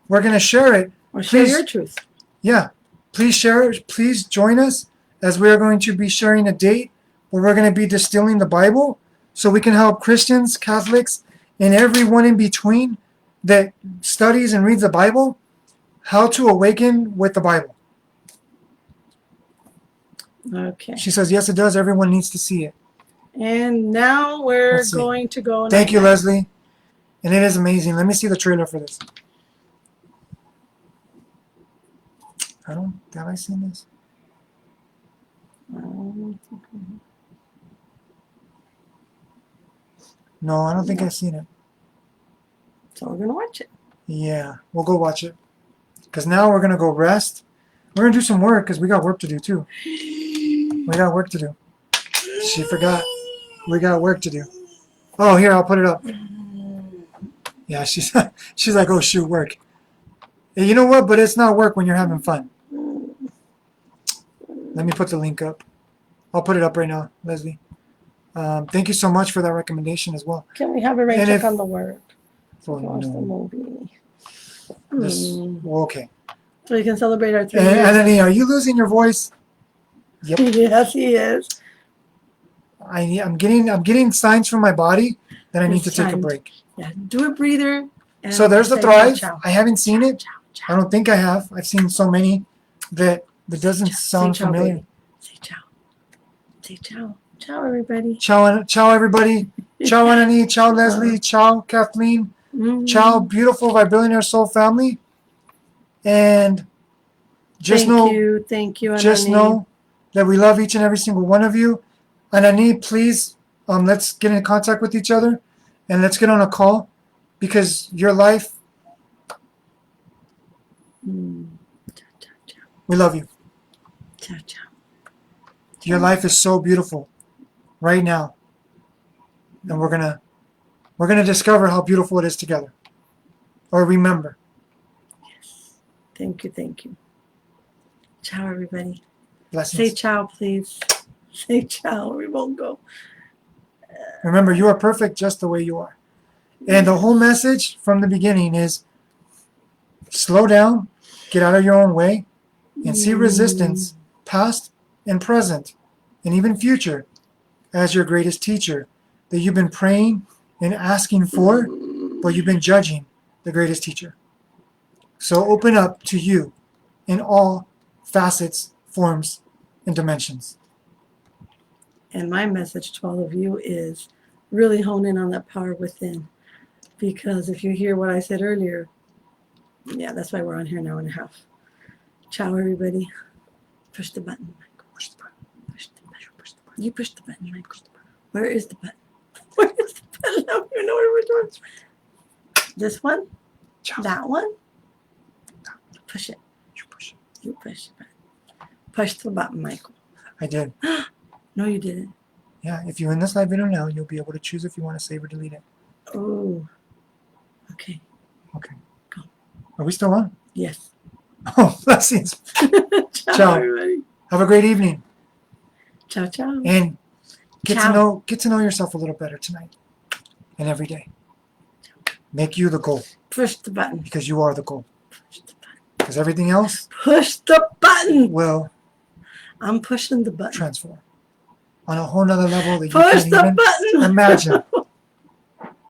we're going to share it, or share your truth. Yeah, please share it. Please join us as we are going to be sharing a date where we're going to be distilling the Bible so we can help Christians, Catholics, and everyone in between that studies and reads the Bible how to awaken with the Bible. Okay. She says, yes, it does. Everyone needs to see it. And now we're going to go. Thank you, Leslie. And it is amazing. Let me see the trailer for this. Have I seen this? No, I don't think I've seen it. So we're going to watch it. Yeah, we'll go watch it. Because now we're going to go rest. We're going to do some work because we got work to do too. We got work to do. She forgot. We got work to do. Oh, here, I'll put it up. Yeah, she's like, oh, shoot, work. Hey, you know what? But it's not work when you're having fun. Let me put the link up. I'll put it up right now, Leslie. Thank you so much for that recommendation as well. Can we have a rain check on the word? Oh, Watch the no. movie. Okay. So we can celebrate our 3 years. Anthony, are you losing your voice? Yep. Yes, he is. I'm getting signs from my body that I need to take a break. Yeah, do a breather. And So there's the say Thrive. ciao. I haven't seen it. Ciao. I don't think I have. I've seen so many that doesn't sound Say ciao, familiar. baby. Say ciao. Say ciao. Ciao, everybody. Ciao, everybody. Ciao, Anani. Ciao, Leslie. Ciao, Kathleen. Ciao, beautiful Vibrillionaire Soul family. And just Thank you, just Anani. know that we love each and every single one of you. Anani, please, let's get in contact with each other and let's get on a call because your life, we love you. Ciao, ciao. Your life is so beautiful right now. And we're gonna discover how beautiful it is together. Or remember. Yes. Thank you. Ciao, everybody. Blessings. Say ciao, please. Say ciao, or we won't go. Remember, you are perfect just the way you are. And the whole message from the beginning is slow down, get out of your own way, and see resistance, past and present, and even future, as your greatest teacher that you've been praying and asking for, but you've been judging the greatest teacher. So open up to you in all facets, forms, and dimensions. And my message to all of you is really hone in on that power within. Because if you hear what I said earlier, yeah, that's why we're on here an hour and a half. Ciao, everybody. Push the button, Michael. Push the button. Push the button. Push the button. You push the button, Michael. Where is the button? Where is the button? I don't even know what we're doing. This one? Ciao. That one? Push it. You push it. You push the button. Push the button, Michael. I did. No, you didn't. Yeah, if you're in this live video now, you'll be able to choose if you want to save or delete it. Oh. Okay. Okay. Go. Are we still on? Yes. Oh, blessings. Ciao, everybody. Have a great evening. Ciao, ciao. And get Ciao. to know yourself a little better tonight and every day. Make you the goal Push the button. because you are the goal. Push the button. Because everything else Push the button. will I'm pushing the button. transform on a whole nother level that you Push can't the even button. imagine.